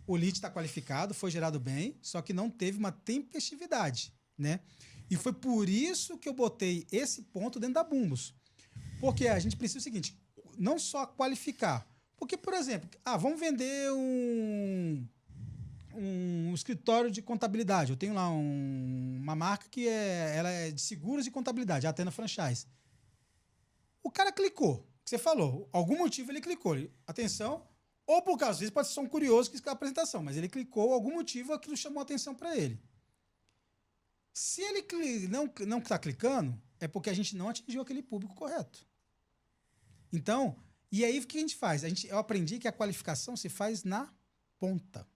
o lead está qualificado, foi gerado bem, só que não teve uma tempestividade, né? E foi por isso que eu botei esse ponto dentro da Bumbus. Porque a gente precisa o seguinte, não só qualificar. Porque, por exemplo, vamos vender um escritório de contabilidade. Eu tenho lá uma marca que ela é de seguros e contabilidade, a Atena Franchise. O cara clicou, que você falou, algum motivo ele clicou. Atenção, ou porque às vezes pode ser um curioso que quis a apresentação, mas ele clicou, algum motivo aquilo chamou a atenção para ele. Se ele não está clicando, é porque a gente não atingiu aquele público correto. Então, e aí o que a gente faz? Eu aprendi que a qualificação se faz na ponta.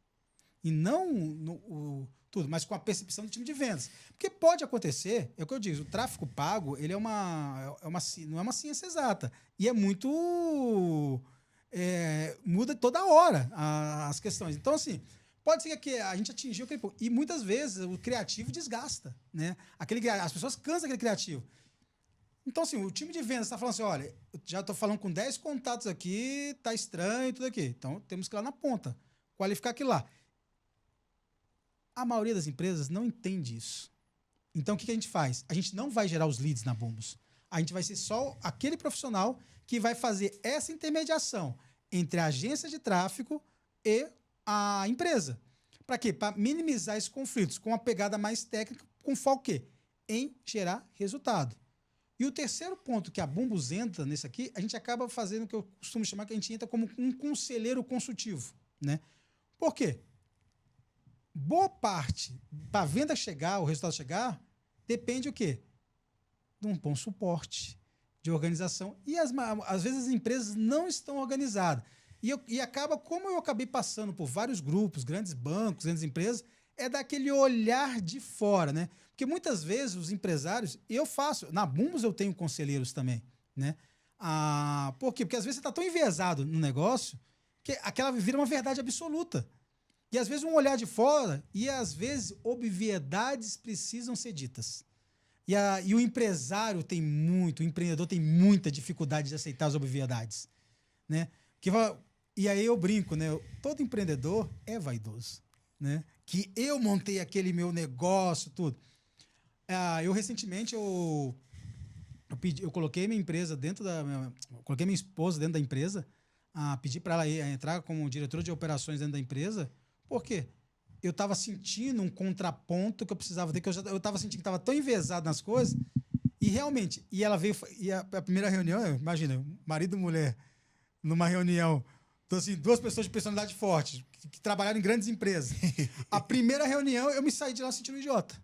E não tudo, mas com a percepção do time de vendas. Porque pode acontecer, é o que eu digo, o tráfego pago ele não é uma ciência exata. E é muito... muda toda hora as questões. Então, assim... Pode ser que a gente atingiu aquele ponto. E muitas vezes o criativo desgasta, né? As pessoas cansam daquele criativo. Então, assim, o time de vendas está falando assim, olha, eu já estou falando com 10 contatos aqui, tá estranho tudo aqui. Então, temos que ir lá na ponta, qualificar aquilo lá. A maioria das empresas não entende isso. Então, o que a gente faz? A gente não vai gerar os leads na Bumbus. A gente vai ser só aquele profissional que vai fazer essa intermediação entre a agência de tráfego e a empresa. Para quê? Para minimizar esses conflitos, com uma pegada mais técnica, com foco quê? Em gerar resultado. E o terceiro ponto que a Bumbus entra nesse aqui, a gente acaba fazendo o que eu costumo chamar, que a gente entra como um conselheiro consultivo, né? Por quê? Boa parte, para a venda chegar, o resultado chegar, depende o quê? De um bom suporte, de organização. E às vezes as empresas não estão organizadas. E acaba, como eu acabei passando por vários grupos, grandes bancos, grandes empresas, é daquele olhar de fora, né? Porque muitas vezes os empresários, na Bumbus eu tenho conselheiros também, né? Por quê? Porque às vezes você está tão enviesado no negócio que aquela vira uma verdade absoluta. E às vezes um olhar de fora, e às vezes obviedades precisam ser ditas. E o empresário o empreendedor tem muita dificuldade de aceitar as obviedades, né? E aí eu brinco, né? Todo empreendedor é vaidoso, né? Que eu montei aquele meu negócio, tudo. Eu recentemente eu coloquei minha empresa coloquei minha esposa dentro da empresa, pedi para ela entrar como diretora de operações dentro da empresa, porque eu estava sentindo um contraponto que eu precisava ter, que eu estava sentindo que estava tão envezado nas coisas, e realmente, e ela veio, e a primeira reunião, imagina, marido e mulher, numa reunião, então, assim, 2 pessoas de personalidade forte, que trabalharam em grandes empresas. A primeira reunião, eu me saí de lá sentindo idiota.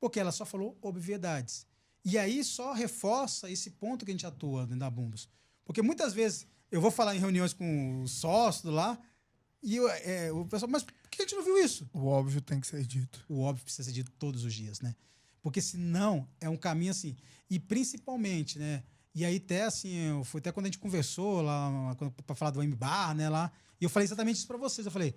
Porque ela só falou obviedades. E aí só reforça esse ponto que a gente atua dentro da Bumbus. Porque muitas vezes eu vou falar em reuniões com os sócios lá, e o pessoal, mas por que a gente não viu isso? O óbvio tem que ser dito. O óbvio precisa ser dito todos os dias, né? Porque senão é um caminho assim. E principalmente, né? E aí até assim, foi até quando a gente conversou lá para falar do M-Bar, né, lá, e eu falei exatamente isso para vocês. Eu falei,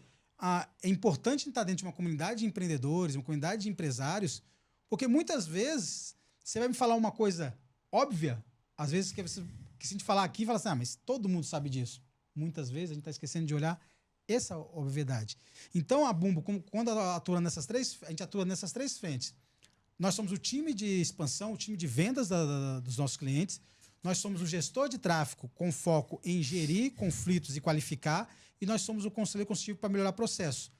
é importante estar dentro de uma comunidade de empreendedores, uma comunidade de empresários, porque muitas vezes você vai me falar uma coisa óbvia, às vezes que se a gente falar aqui, fala assim, mas todo mundo sabe disso. muitas vezes a gente está esquecendo de olhar essa obviedade. Então, a Bumbo, quando atua nessas três, a gente atua nessas três frentes. Nós somos o time de expansão, o time de vendas dos nossos clientes. Nós somos o gestor de tráfego com foco em gerir conflitos e qualificar. E nós somos o conselheiro consultivo para melhorar processo.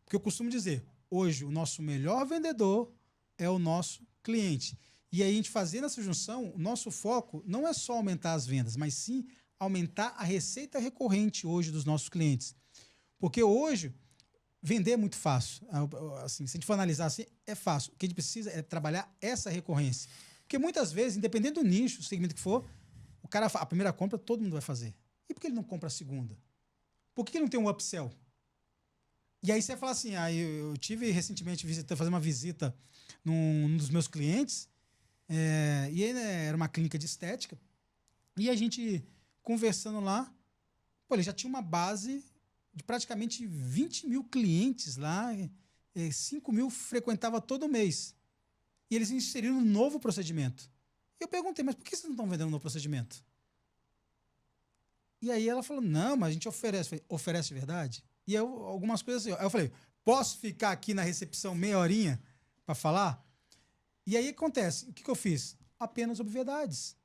Porque eu costumo dizer, hoje o nosso melhor vendedor é o nosso cliente. E aí a gente fazendo essa junção, o nosso foco não é só aumentar as vendas, mas sim aumentar a receita recorrente hoje dos nossos clientes. Porque hoje, vender é muito fácil. Assim, se a gente for analisar assim, é fácil. O que a gente precisa é trabalhar essa recorrência. Porque muitas vezes, independente do nicho, o segmento que for, o cara, a primeira compra todo mundo vai fazer. E por que ele não compra a segunda? Por que ele não tem um upsell? E aí você vai falar assim, eu tive recentemente fazendo uma visita num dos meus clientes, e aí, né, era uma clínica de estética, e a gente conversando lá, pô, ele já tinha uma base de praticamente 20 mil clientes lá, 5 mil frequentava todo mês. E eles inseriram um novo procedimento. E eu perguntei, mas por que vocês não estão vendendo um novo procedimento? E aí ela falou, não, mas a gente oferece. Eu falei, oferece de verdade? E eu, algumas coisas assim. Aí eu falei, posso ficar aqui na recepção meia horinha para falar? E aí acontece, o que eu fiz? Apenas obviedades.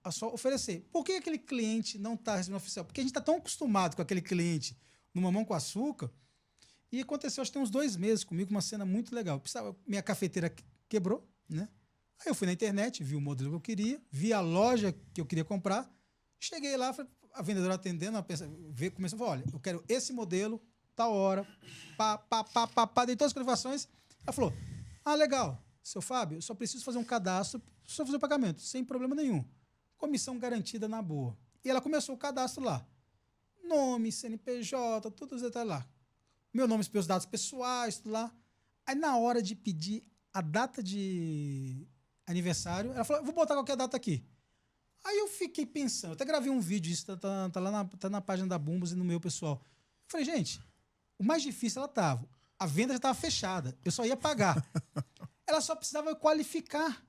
É só oferecer. Por que aquele cliente não está recebendo oficial? Porque a gente está tão acostumado com aquele cliente no mamão com açúcar. E aconteceu, acho que tem uns 2 meses comigo, uma cena muito legal. Minha cafeteira quebrou, né? Aí eu fui na internet, vi o modelo que eu queria, vi a loja que eu queria comprar, cheguei lá, a vendedora atendendo, começou a falar, olha, eu quero esse modelo, tal hora, dei todas as qualificações. Ela falou, legal, seu Fábio, eu só preciso fazer um cadastro, só fazer o pagamento, sem problema nenhum. Comissão garantida na boa. E ela começou o cadastro lá. Nome, CNPJ, todos os detalhes lá. Meu nome, meus dados pessoais, tudo lá. Aí na hora de pedir a data de aniversário, ela falou, vou botar qualquer data aqui. Aí eu fiquei pensando, até gravei um vídeo, isso tá lá na página da Bumbos e no meu pessoal. Eu falei, gente, o mais difícil ela tava. A venda já estava fechada, eu só ia pagar. Ela só precisava qualificar.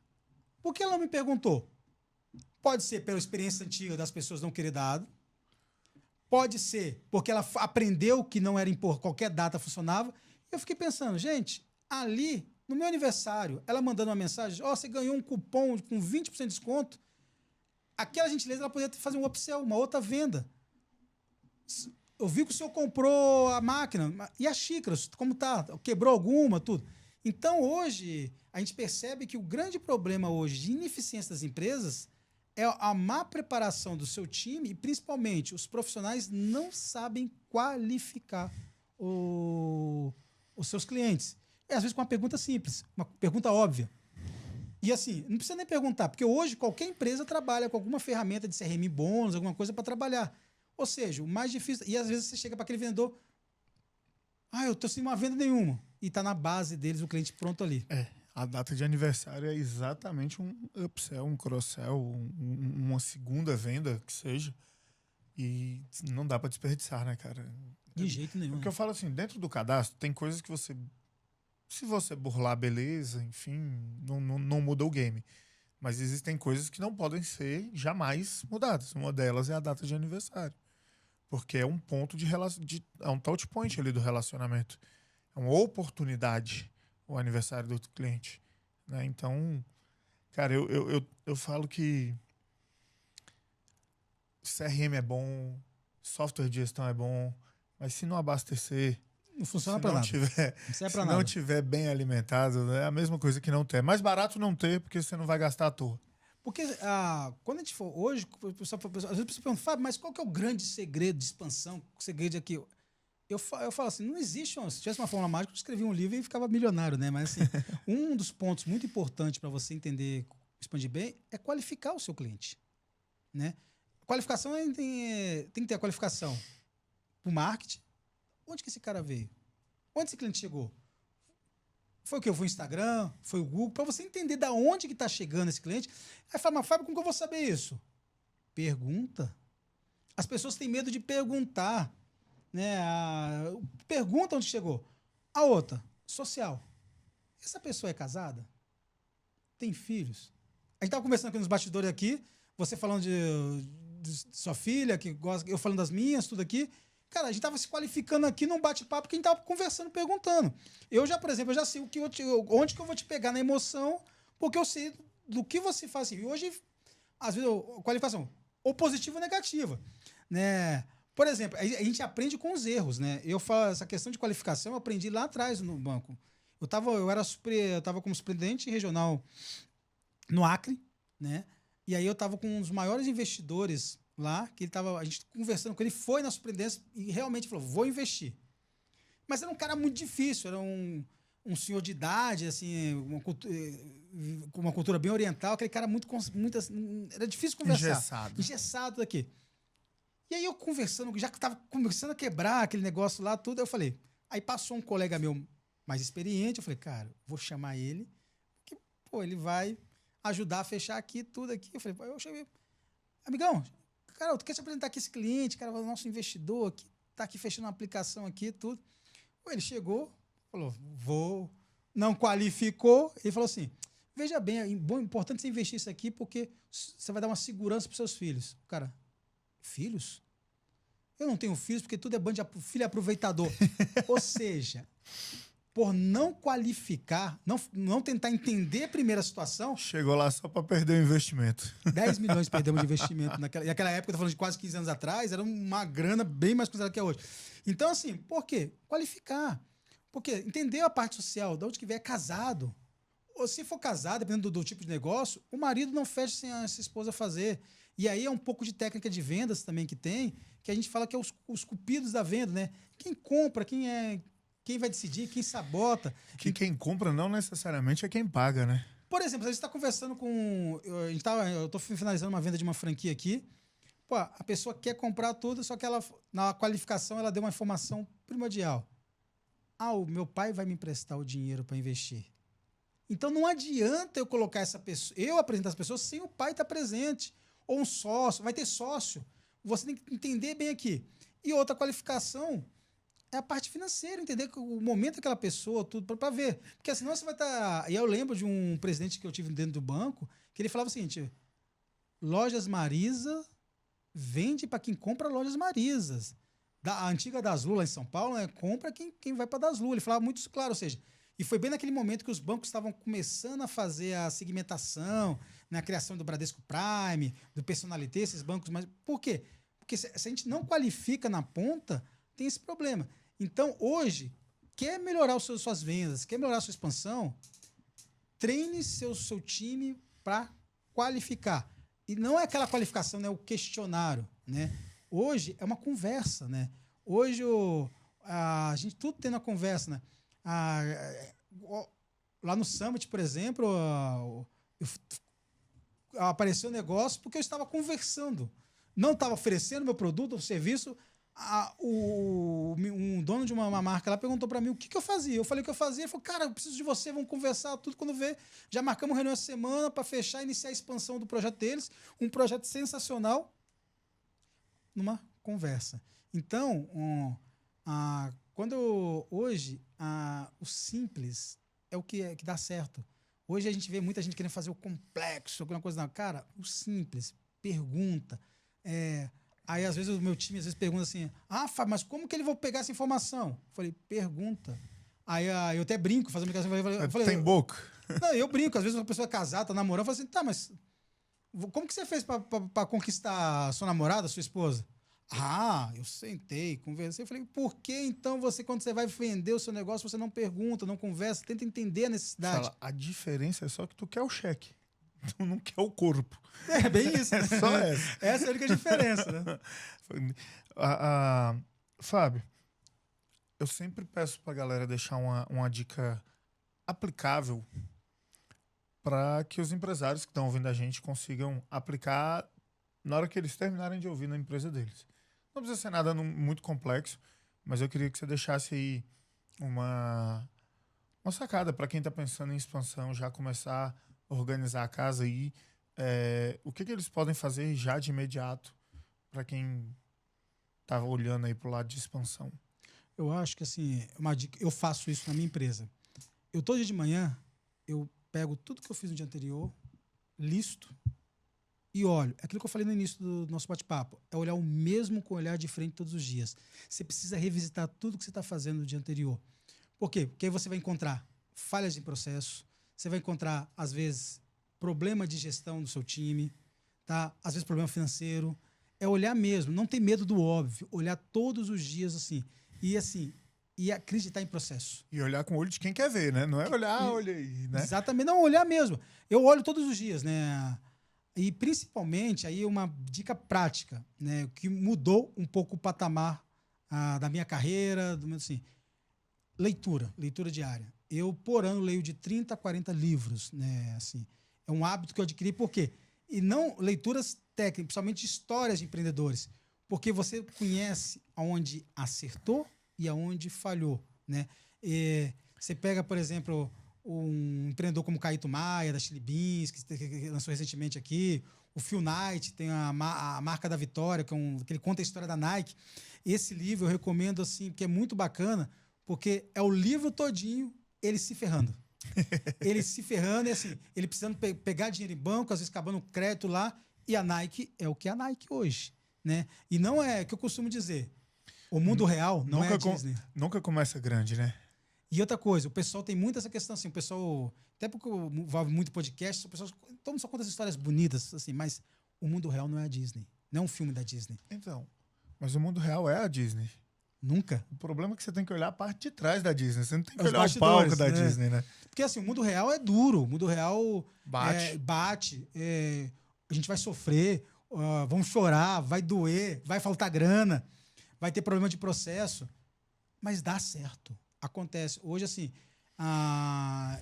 Por que ela não me perguntou? Pode ser pela experiência antiga das pessoas não querer dado. Pode ser porque ela aprendeu que não era impor, qualquer data funcionava. Eu fiquei pensando, gente, ali, no meu aniversário, ela mandando uma mensagem, você ganhou um cupom com 20% de desconto. Aquela gentileza, ela poderia fazer um upsell, uma outra venda. Eu vi que o senhor comprou a máquina. E as xícaras, como tá? Quebrou alguma, tudo. Então, hoje, a gente percebe que o grande problema hoje de ineficiência das empresas é a má preparação do seu time e, principalmente, os profissionais não sabem qualificar os seus clientes. E, às vezes, com uma pergunta simples, uma pergunta óbvia. E assim, não precisa nem perguntar, porque hoje qualquer empresa trabalha com alguma ferramenta de CRM bônus, alguma coisa para trabalhar. Ou seja, o mais difícil... E às vezes você chega para aquele vendedor, eu estou sem uma venda nenhuma. E está na base deles o cliente pronto ali. A data de aniversário é exatamente um upsell, um cross-sell, uma segunda venda que seja. E não dá para desperdiçar, né, cara? De jeito nenhum. Porque eu falo assim, dentro do cadastro tem coisas que você... Se você burlar, beleza, enfim, não muda o game. Mas existem coisas que não podem ser jamais mudadas. Uma delas é a data de aniversário. Porque é um ponto é um touch point ali do relacionamento. É uma oportunidade o aniversário do cliente. Né? Então, cara, eu falo que CRM é bom, software de gestão é bom, mas se não abastecer... Não funciona para nada. Se não tiver bem alimentado, é a mesma coisa que não ter. É mais barato não ter, porque você não vai gastar à toa. Porque quando a gente for hoje, às vezes a pessoa pergunta, Fábio, mas qual que é o grande segredo de expansão? O segredo aqui? Eu falo assim, não existe. Se tivesse uma fórmula mágica, eu escrevia um livro e ficava milionário, né? Mas assim, um dos pontos muito importantes para você entender expandir bem é qualificar o seu cliente, né? Qualificação tem que ter a qualificação para o marketing. Onde que esse cara veio? Onde esse cliente chegou? Foi o quê? Foi o Instagram? Foi o Google? Para você entender de onde que está chegando esse cliente. Aí fala, mas Fábio, como que eu vou saber isso? Pergunta. As pessoas têm medo de perguntar. Né? Pergunta onde chegou. A outra, social. Essa pessoa é casada? Tem filhos? A gente estava conversando aqui nos bastidores aqui, você falando de sua filha, que gosta, eu falando das minhas, tudo aqui. Cara, a gente tava se qualificando aqui num bate-papo que a gente tava conversando, perguntando. Eu já, por exemplo, eu já sei onde que eu vou te pegar na emoção, porque eu sei do que você faz. Assim. E hoje, às vezes, qualificação, ou positiva ou negativa, né? Por exemplo, a gente aprende com os erros, né? Eu falo, essa questão de qualificação eu aprendi lá atrás no banco. Eu tava como superintendente regional no Acre, né? E aí eu tava com um dos maiores investidores lá, que a gente conversando com ele, foi na superintendência e realmente falou, vou investir. Mas era um cara muito difícil, era um senhor de idade, assim, com uma cultura bem oriental, aquele cara muito assim, era difícil conversar. Engessado daqui. E aí eu conversando, já que estava começando a quebrar aquele negócio lá, tudo, eu falei, aí passou um colega meu mais experiente, eu falei, cara, vou chamar ele, que, pô, ele vai ajudar a fechar aqui, tudo aqui. Eu falei, eu chamei, amigão, cara, tu quer se apresentar aqui esse cliente, cara, o nosso investidor aqui, tá aqui fechando uma aplicação aqui, tudo. Ele chegou, falou, não qualificou, ele falou assim, veja bem, é importante você investir isso aqui porque você vai dar uma segurança para seus filhos. Cara, filhos? Eu não tenho filhos porque tudo é bando de filho aproveitador. Ou seja, por não qualificar, não tentar entender a primeira situação... Chegou lá só para perder o investimento. 10 milhões perdemos de investimento. Naquela época, eu tô falando de quase 15 anos atrás, era uma grana bem mais considerada que é hoje. Então, assim, por quê? Qualificar. Porque entender a parte social, de onde que vier, é casado. Ou se for casado, dependendo do tipo de negócio, o marido não fecha sem a sua esposa fazer. E aí é um pouco de técnica de vendas também que tem, que a gente fala que é os cupidos da venda, né? Quem compra, quem vai decidir, quem sabota. Que quem compra não necessariamente é quem paga, né? Por exemplo, a gente está conversando com... Eu estou finalizando uma venda de uma franquia aqui. Pô, a pessoa quer comprar tudo, só que ela, na qualificação ela deu uma informação primordial. O meu pai vai me emprestar o dinheiro para investir. Então não adianta eu colocar essa pessoa, eu apresentar as pessoas sem o pai estar presente. Ou um sócio, vai ter sócio. Você tem que entender bem aqui. E outra qualificação é a parte financeira, entender o momento daquela pessoa, tudo, para ver. Porque senão você vai estar... E eu lembro de um presidente que eu tive dentro do banco, que ele falava o seguinte, Lojas Marisa vende para quem compra Lojas Marisas. A antiga Daslu lá em São Paulo, né, compra quem vai para Daslu. Ele falava muito isso claro, ou seja, e foi bem naquele momento que os bancos estavam começando a fazer a segmentação, na criação do Bradesco Prime, do Personalité, esses bancos mais... Por quê? Porque se a gente não qualifica na ponta, tem esse problema. Então, hoje, quer melhorar suas vendas, quer melhorar a sua expansão, treine seu time para qualificar. E não é aquela qualificação, né, o questionário, né? Hoje é uma conversa, né? Hoje a gente tudo tem uma conversa, né? Lá no Summit, por exemplo, apareceu um negócio porque eu estava conversando. Não estava oferecendo meu produto ou serviço. Um dono de uma marca lá perguntou para mim o que eu fazia. Eu falei o que eu fazia. Ele falou, cara, eu preciso de você, vamos conversar tudo quando vê. Já marcamos reunião essa semana para fechar e iniciar a expansão do projeto deles. Um projeto sensacional numa conversa. Então, hoje, o simples é o que dá certo. Hoje a gente vê muita gente querendo fazer o complexo, alguma coisa. Não. Cara, o simples, pergunta. Aí, às vezes, o meu time pergunta assim, Fábio, mas como que ele vai pegar essa informação? Eu falei, pergunta. Aí eu até brinco, fazendo brincadeira. Tem boca? Não, eu brinco. Às vezes uma pessoa casada, tá namorando, eu falo assim, tá, mas como que você fez para conquistar a sua namorada, a sua esposa? Eu sentei, conversei. Eu falei, por que então quando você vai vender o seu negócio, você não pergunta, não conversa, tenta entender a necessidade? Fala, a diferença é só que tu quer o cheque. Tu não quer o corpo. É bem isso. É só essa. Essa é a única diferença, né? Fábio, eu sempre peço pra galera deixar uma dica aplicável para que os empresários que estão ouvindo a gente consigam aplicar na hora que eles terminarem de ouvir na empresa deles. Não precisa ser nada muito complexo, mas eu queria que você deixasse aí uma sacada para quem está pensando em expansão, já começar a organizar a casa aí. O que eles podem fazer já de imediato para quem está olhando aí para o lado de expansão? Eu acho que assim, uma dica, eu faço isso na minha empresa. Todo dia de manhã, eu pego tudo que eu fiz no dia anterior, listo, e olho. É aquilo que eu falei no início do nosso bate-papo. É olhar o mesmo com olhar diferente todos os dias. Você precisa revisitar tudo que você está fazendo no dia anterior. Por quê? Porque aí você vai encontrar falhas em processo, você vai encontrar, às vezes, problema de gestão do seu time, tá? Às vezes problema financeiro. É olhar mesmo, não ter medo do óbvio, olhar todos os dias assim, e acreditar em processo. E olhar com o olho de quem quer ver, né? Não é olhar, olha aí, né? Exatamente, não, olhar mesmo. Eu olho todos os dias, né? E principalmente, aí uma dica prática, né? Que mudou um pouco o patamar da minha carreira, assim, leitura diária. Eu, por ano, leio de 30 a 40 livros, né? Assim, é um hábito que eu adquiri, por quê? E não leituras técnicas, principalmente histórias de empreendedores, porque você conhece aonde acertou e aonde falhou, né? Você pega, por exemplo, um empreendedor como Caíto Maia, da Chili Beans, que lançou recentemente aqui, o Phil Knight, tem a Marca da Vitória, que ele conta a história da Nike. Esse livro eu recomendo, assim, que é muito bacana, porque é o livro todinho ele se ferrando. Ele se ferrando e assim, ele precisando pegar dinheiro em banco, às vezes acabando o crédito lá, e a Nike é o que é a Nike hoje, né? E não é o que eu costumo dizer, o mundo real não é a Disney. Nunca começa grande, né? E outra coisa, o pessoal tem muito essa questão assim, o pessoal, até porque eu envolve muito podcast, o pessoal todo mundo só conta as histórias bonitas, assim, mas o mundo real não é a Disney, não é um filme da Disney. Então, mas o mundo real é a Disney. Nunca. O problema é que você tem que olhar a parte de trás da Disney. Você não tem que Os olhar o palco da né? Disney, né? Porque assim, o mundo real é duro. O mundo real bate. A gente vai sofrer, vamos chorar, vai doer, vai faltar grana, vai ter problema de processo. Mas dá certo. Acontece. Hoje, assim,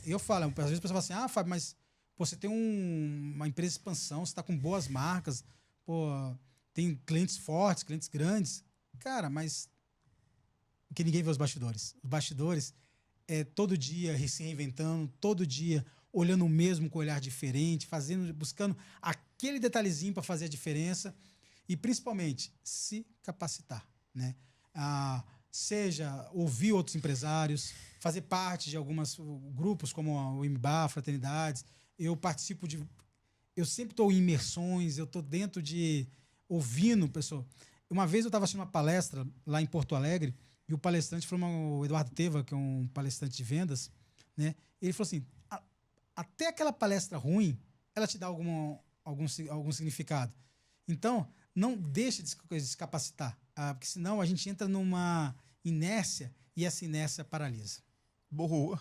eu falo, às vezes a pessoa fala assim, Fábio, mas pô, você tem uma empresa de expansão, você está com boas marcas, pô, tem clientes fortes, clientes grandes. Cara, mas que ninguém vê os bastidores. Os bastidores é todo dia se reinventando, todo dia olhando o mesmo com um olhar diferente, buscando aquele detalhezinho para fazer a diferença e principalmente se capacitar, né? Seja ouvir outros empresários, fazer parte de alguns grupos como o MBA, Fraternidades. Eu participo eu sempre estou em imersões, eu estou dentro ouvindo pessoal. Uma vez eu estava assistindo uma palestra lá em Porto Alegre e o palestrante foi o Eduardo Teva, que é um palestrante de vendas, né? Ele falou assim, até aquela palestra ruim, ela te dá algum significado. Então, não deixe de se capacitar, porque senão a gente entra numa inércia e essa inércia paralisa. Boa.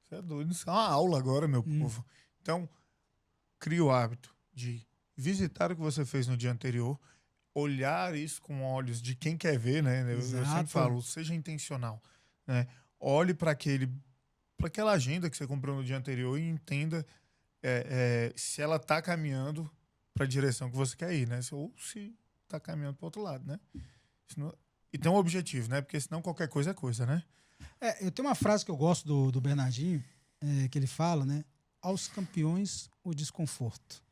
Você é doido. Isso é uma aula agora, meu povo. Então, crie o hábito de visitar o que você fez no dia anterior, olhar isso com olhos de quem quer ver, né? Eu sempre falo, seja intencional, né? Olhe para aquela agenda que você comprou no dia anterior e entenda se ela está caminhando para a direção que você quer ir, né? Ou se está caminhando para o outro lado, né? E tem um objetivo, né? Porque senão qualquer coisa é coisa, né? Eu tenho uma frase que eu gosto do Bernardinho, que ele fala, né? Aos campeões, o desconforto.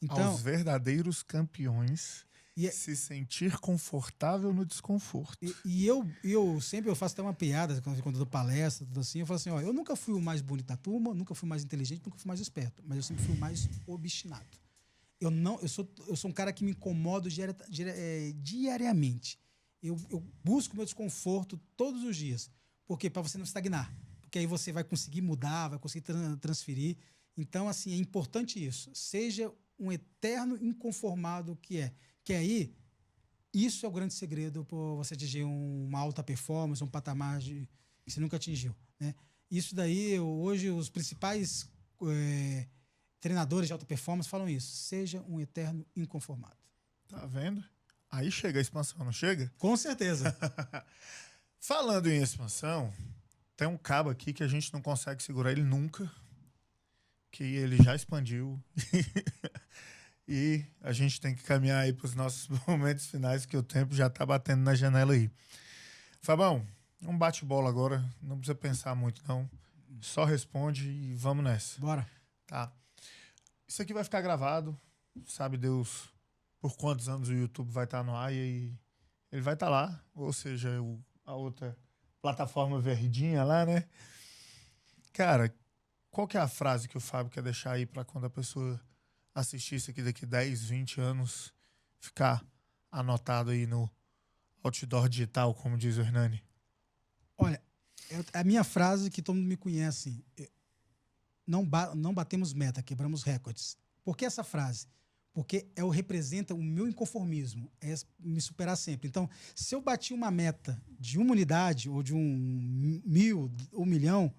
Então, aos verdadeiros campeões, se sentir confortável no desconforto. E eu sempre faço até uma piada quando eu dou palestra, tudo assim, eu falo assim, eu nunca fui o mais bonito da turma, nunca fui mais inteligente, nunca fui mais esperto, mas eu sempre fui o mais obstinado. Eu sou um cara que me incomodo diariamente. Eu busco meu desconforto todos os dias. Por quê? Para você não estagnar. Porque aí você vai conseguir mudar, vai conseguir transferir. Então, assim, é importante isso. Seja um eterno inconformado que aí, isso é o grande segredo para você atingir uma alta performance, um patamar que você nunca atingiu, né? Isso daí, hoje, os principais treinadores de alta performance falam isso. Seja um eterno inconformado. Tá vendo? Aí chega a expansão, não chega? Com certeza. Falando em expansão, tem um cabo aqui que a gente não consegue segurar ele nunca, que ele já expandiu. E a gente tem que caminhar aí para os nossos momentos finais, que o tempo já está batendo na janela aí. Fabão, um bate-bola agora, não precisa pensar muito não, só responde e vamos nessa. Bora. Tá. Isso aqui vai ficar gravado, sabe Deus por quantos anos o YouTube vai estar no ar, e aí ele vai estar lá, ou seja, a outra plataforma verdinha lá, né? Cara, qual que é a frase que o Fábio quer deixar aí para quando a pessoa assistir isso aqui daqui 10, 20 anos, ficar anotado aí no outdoor digital, como diz o Hernani? Olha, a minha frase que todo mundo me conhece, não batemos meta, quebramos recordes. Por que essa frase? Porque representa o meu inconformismo, é me superar sempre. Então, se eu bati uma meta de 1 unidade, ou de 1.000, 1 milhão,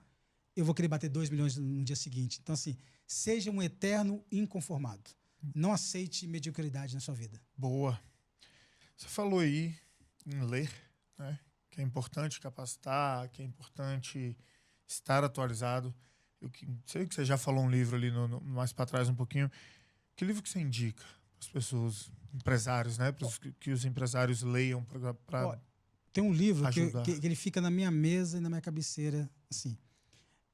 eu vou querer bater 2 milhões no dia seguinte. Então, assim, seja um eterno inconformado. Não aceite mediocridade na sua vida. Boa. Você falou aí em ler, né? Que é importante capacitar, que é importante estar atualizado. Eu sei que você já falou um livro ali mais para trás um pouquinho. Que livro que você indica para as pessoas, empresários, né? Para que os empresários leiam para tem um livro ajudar. que ele fica na minha mesa e na minha cabeceira, assim.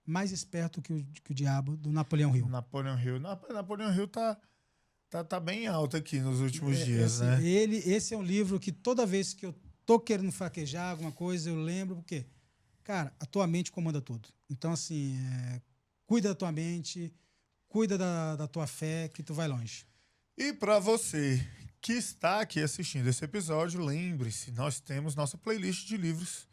Mais Esperto que o Diabo, do Napoleão Hill. Napoleão Hill. Napoleão Hill tá bem alto aqui nos últimos dias, né? Esse é um livro que toda vez que eu tô querendo fraquejar alguma coisa, eu lembro, porque, cara, a tua mente comanda tudo. Então, assim, cuida da tua mente, cuida da tua fé, que tu vai longe. E para você que está aqui assistindo esse episódio, lembre-se, nós temos nossa playlist de livros.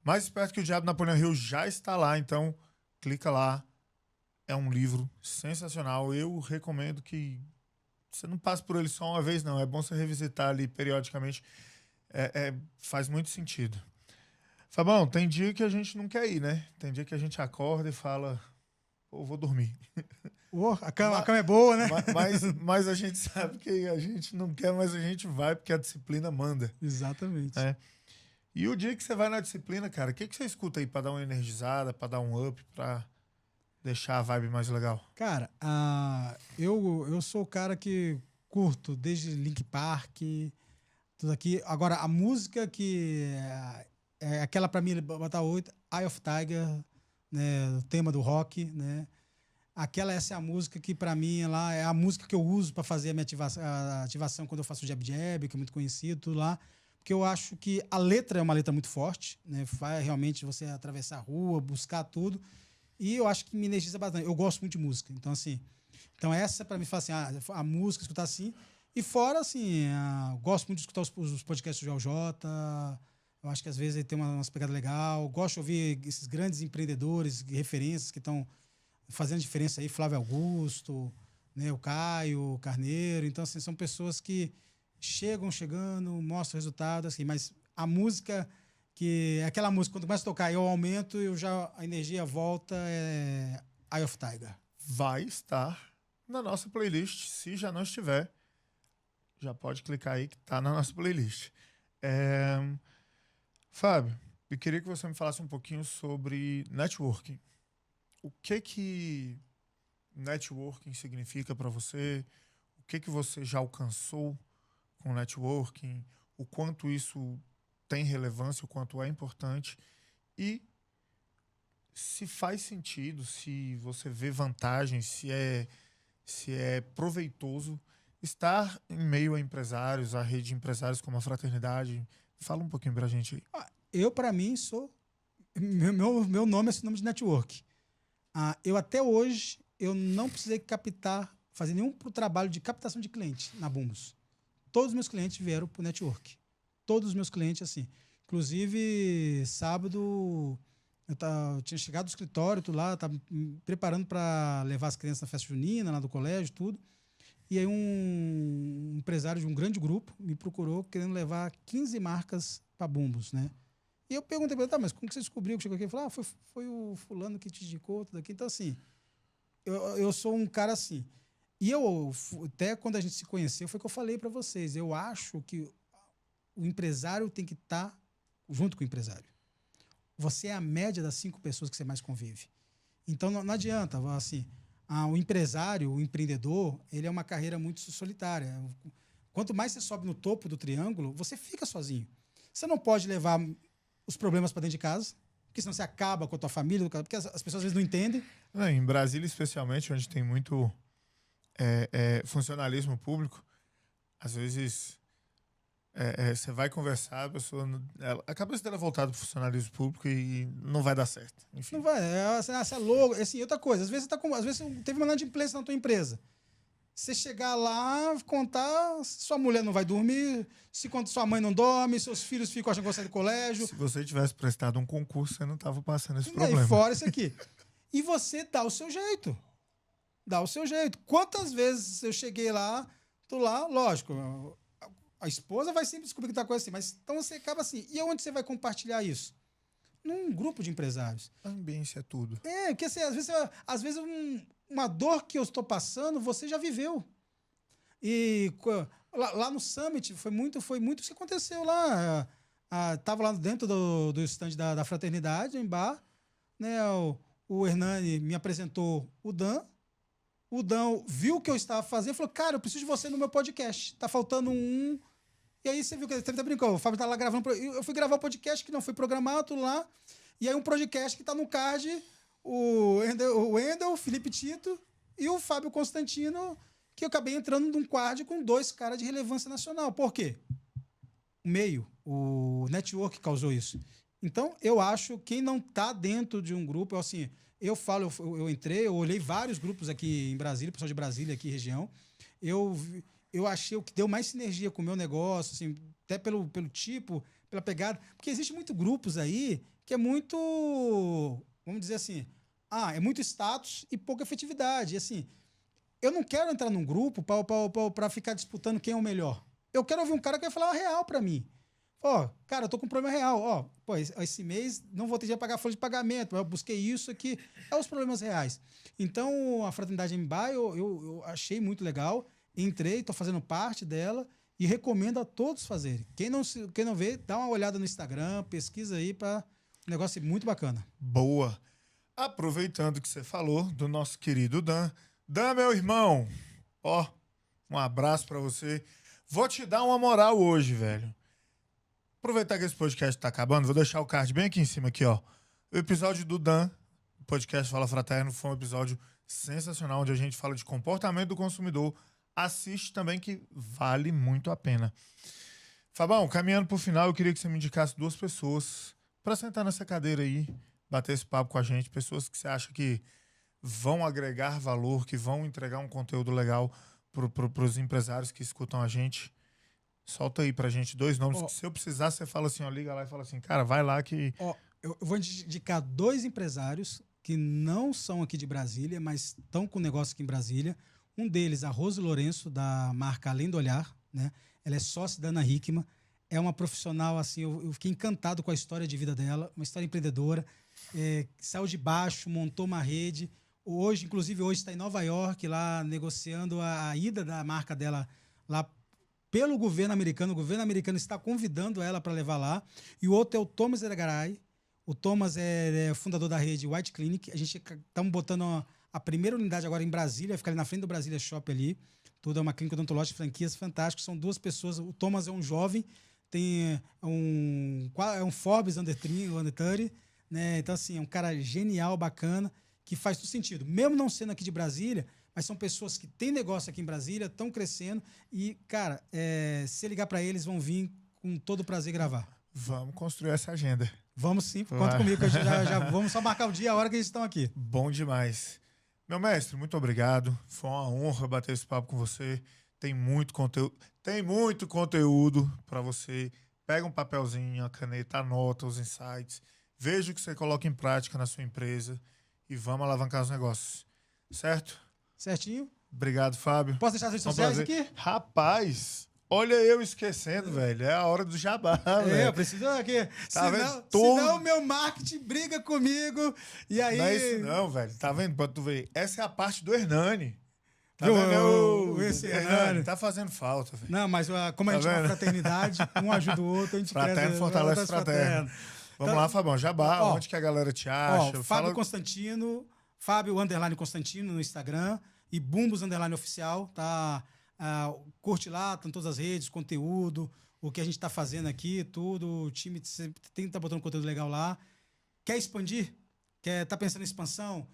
Mais Esperto que o Diabo, Napoleão Hill já está lá, então clica lá. É um livro sensacional. Eu recomendo que você não passe por ele só uma vez, não. É bom você revisitar ali periodicamente. Faz muito sentido. Fabão, tem dia que a gente não quer ir, né? Tem dia que a gente acorda e fala, pô, vou dormir. A cama é boa, né? Mas a gente sabe que a gente não quer, mas a gente vai porque a disciplina manda. Exatamente. E o dia que você vai na disciplina, cara, o que você escuta aí pra dar uma energizada, pra dar um up, pra deixar a vibe mais legal? Cara, eu sou o cara que curto desde Linkin Park, tudo aqui. Agora, a música que é aquela pra mim, botar 8, Eye of Tiger, né, o tema do rock, né? Essa é a música que pra mim lá é a música que eu uso pra fazer a minha ativação quando eu faço o jab jab, que é muito conhecido, tudo lá. Porque eu acho que a letra é uma letra muito forte, né? Vai realmente você atravessar a rua, buscar tudo. E eu acho que me energiza bastante. Eu gosto muito de música. Então, assim, essa pra mim fala assim, a música, escutar assim. E fora, assim, gosto muito de escutar os podcasts do Joel J. Eu acho que às vezes ele tem umas pegadas legais. Gosto de ouvir esses grandes empreendedores, referências que estão fazendo diferença aí, Flávio Augusto, né? O Caio, o Carneiro. Então, assim, são pessoas que chegando, mostram o resultado, assim, mas a música, que é aquela música, quando começa a tocar, eu aumento, a energia volta, é Eye of Tiger. Vai estar na nossa playlist, se já não estiver, já pode clicar aí que tá na nossa playlist. Fábio, eu queria que você me falasse um pouquinho sobre networking. O que networking significa para você? O que você já alcançou com networking, o quanto isso tem relevância, o quanto é importante e se faz sentido, se você vê vantagens, se é proveitoso estar em meio a empresários, a rede de empresários como a Fraternidade. Fala um pouquinho pra gente aí. Para mim, meu nome é sinônimo de network. Eu até hoje, eu não precisei fazer nenhum trabalho de captação de cliente na Bumbus. Todos os meus clientes vieram pro network. Todos os meus clientes, assim. Inclusive, sábado, eu tinha chegado do escritório, tudo lá, estava me preparando para levar as crianças na festa junina, lá do colégio, tudo. E aí um empresário de um grande grupo me procurou querendo levar 15 marcas para Bumbus, né? E eu perguntei para ele, mas como que você descobriu que chegou aqui? Ele falou, foi o fulano que te indicou, tudo aqui. Então, assim, eu sou um cara assim. E até quando a gente se conheceu, foi o que eu falei para vocês. Eu acho que o empresário tem que estar junto com o empresário. Você é a média das 5 pessoas que você mais convive. Então, não adianta, assim, o empresário, o empreendedor, ele é uma carreira muito solitária. Quanto mais você sobe no topo do triângulo, você fica sozinho. Você não pode levar os problemas para dentro de casa, porque senão você acaba com a tua família, porque as pessoas às vezes não entendem. Em Brasília, especialmente, onde tem muito funcionalismo público, às vezes você vai conversar, a cabeça dela é voltada para o funcionalismo público e não vai dar certo. Enfim. Não vai, você é louco. Assim, outra coisa, às vezes você teve uma inadimplência na tua empresa. Você chegar lá, contar, sua mulher não vai dormir, se conta sua mãe não dorme, seus filhos ficam achando que você é do colégio. Se você tivesse prestado um concurso, você não tava passando esse E aí, problema. fora isso aqui. E você dá o seu jeito. Dá o seu jeito. Quantas vezes eu cheguei lá, tô lá, lógico, a esposa vai sempre descobrir que tá coisa assim, mas então você acaba assim. E onde você vai compartilhar isso? Num grupo de empresários. A ambiência é tudo. Porque assim, às vezes uma dor que eu estou passando, você já viveu. E lá no Summit foi muito isso que aconteceu lá. Tava lá dentro do stand da Fraternidade, em bar, né? O Hernani me apresentou o Dan. O Dan viu o que eu estava fazendo e falou: cara, eu preciso de você no meu podcast. Tá faltando um. E aí você viu que ele até brincou. O Fábio tá lá gravando. Eu fui gravar o podcast que não foi programado, tudo lá. E aí um podcast que tá no card, o Wendel, o Felipe Tito e o Fábio Constantino, que eu acabei entrando num quadro com 2 caras de relevância nacional. Por quê? O meio, o network causou isso. Então, eu acho que quem não está dentro de um grupo, assim, eu entrei, eu olhei vários grupos aqui em Brasília, pessoal de Brasília, aqui região, eu achei o que deu mais sinergia com o meu negócio, assim, até pelo tipo, pela pegada, porque existe muito grupos aí que é muito, vamos dizer assim, é muito status e pouca efetividade. E, assim, eu não quero entrar num grupo para ficar disputando quem é o melhor. Eu quero ouvir um cara que vai falar a real para mim. Cara, eu tô com um problema real. Esse mês não vou ter dinheiro para pagar folha de pagamento. Eu busquei isso aqui. É os problemas reais. Então, a Fraternidade MBA eu achei muito legal. Entrei, tô fazendo parte dela e recomendo a todos fazerem. Quem não vê, dá uma olhada no Instagram, pesquisa aí para um negócio muito bacana. Boa. Aproveitando que você falou do nosso querido Dan. Dan, meu irmão, um abraço pra você. Vou te dar uma moral hoje, velho. Aproveitar que esse podcast tá acabando, vou deixar o card bem aqui em cima, aqui, ó. O episódio do Dan, o podcast Fala Fraterno, foi um episódio sensacional, onde a gente fala de comportamento do consumidor. Assiste também, que vale muito a pena. Fabão, caminhando pro final, eu queria que você me indicasse 2 pessoas pra sentar nessa cadeira aí, bater esse papo com a gente, pessoas que você acha que vão agregar valor, que vão entregar um conteúdo legal pros empresários que escutam a gente. Solta aí pra gente 2 nomes que se eu precisar, você fala assim, liga lá e fala assim, cara, vai lá que... Eu vou indicar 2 empresários que não são aqui de Brasília, mas estão com negócio aqui em Brasília. Um deles, a Rose Lourenço, da marca Além do Olhar, né? Ela é sócia da Ana Hickman. É uma profissional, assim, eu fiquei encantado com a história de vida dela, uma história empreendedora. Saiu de baixo, montou uma rede. Inclusive, hoje está em Nova York, lá negociando a ida da marca dela lá pelo governo americano. O governo americano está convidando ela para levar lá. E o outro é o Thomas Ergaray. O Thomas é fundador da rede White Clinic. A gente estamos botando a primeira unidade agora em Brasília, fica ali na frente do Brasília Shop ali. Tudo é uma clínica odontológica, franquias fantásticas. São 2 pessoas. O Thomas é um jovem, é um Forbes Under 30, né? Então, assim, é um cara genial, bacana, que faz todo sentido. Mesmo não sendo aqui de Brasília, mas são pessoas que têm negócio aqui em Brasília, estão crescendo e, cara, se ligar para eles, vão vir com todo prazer gravar. Vamos construir essa agenda. Vamos sim, conta comigo, que já vamos só marcar o dia e a hora que eles estão aqui. Bom demais. Meu mestre, muito obrigado. Foi uma honra bater esse papo com você. Tem muito conteúdo para você. Pega um papelzinho, a caneta, anota os insights. Veja o que você coloca em prática na sua empresa e vamos alavancar os negócios. Certo? Certinho. Obrigado, Fábio. Posso deixar as redes sociais aqui? Rapaz, olha eu esquecendo, velho. É a hora do jabá, velho. Eu preciso aqui. Tá senão o meu marketing briga comigo. E aí... Não é isso não, velho. Tá vendo? Pra tu ver. Essa é a parte do Hernani. Tá vendo? Esse Hernani tá fazendo falta, velho. Não, mas como a gente é uma fraternidade, um ajuda o outro, a gente fraterno fortalece fraterno. Vamos lá, Fabão. Jabá, onde que a galera te acha? Fábio Constantino, Fábio _ Constantino no Instagram e Bumbos _ oficial, tá? Curte lá, estão todas as redes, conteúdo, o que a gente está fazendo aqui, tudo. O time tem que estar botando conteúdo legal lá. Quer expandir? Tá pensando em expansão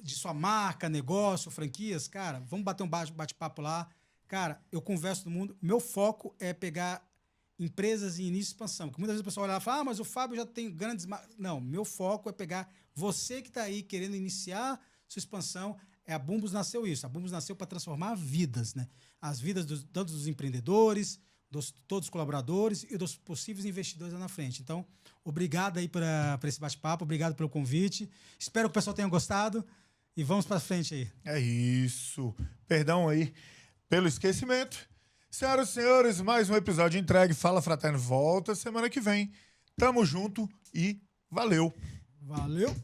de sua marca, negócio, franquias? Cara, vamos bater um bate-papo lá. Cara, eu converso do mundo. Meu foco é pegar empresas em início de expansão. Porque muitas vezes o pessoal olha e fala, mas o Fábio já tem grandes... Não, meu foco é pegar você que está aí querendo iniciar sua expansão, A Bumbus nasceu isso. A Bumbus nasceu para transformar vidas, né? As vidas tanto dos empreendedores, todos os colaboradores e dos possíveis investidores lá na frente. Então, obrigado aí por esse bate-papo, obrigado pelo convite. Espero que o pessoal tenha gostado e vamos para frente aí. É isso. Perdão aí pelo esquecimento. Senhoras e senhores, mais um episódio entregue. Fala Fraterno volta semana que vem. Tamo junto e valeu. Valeu.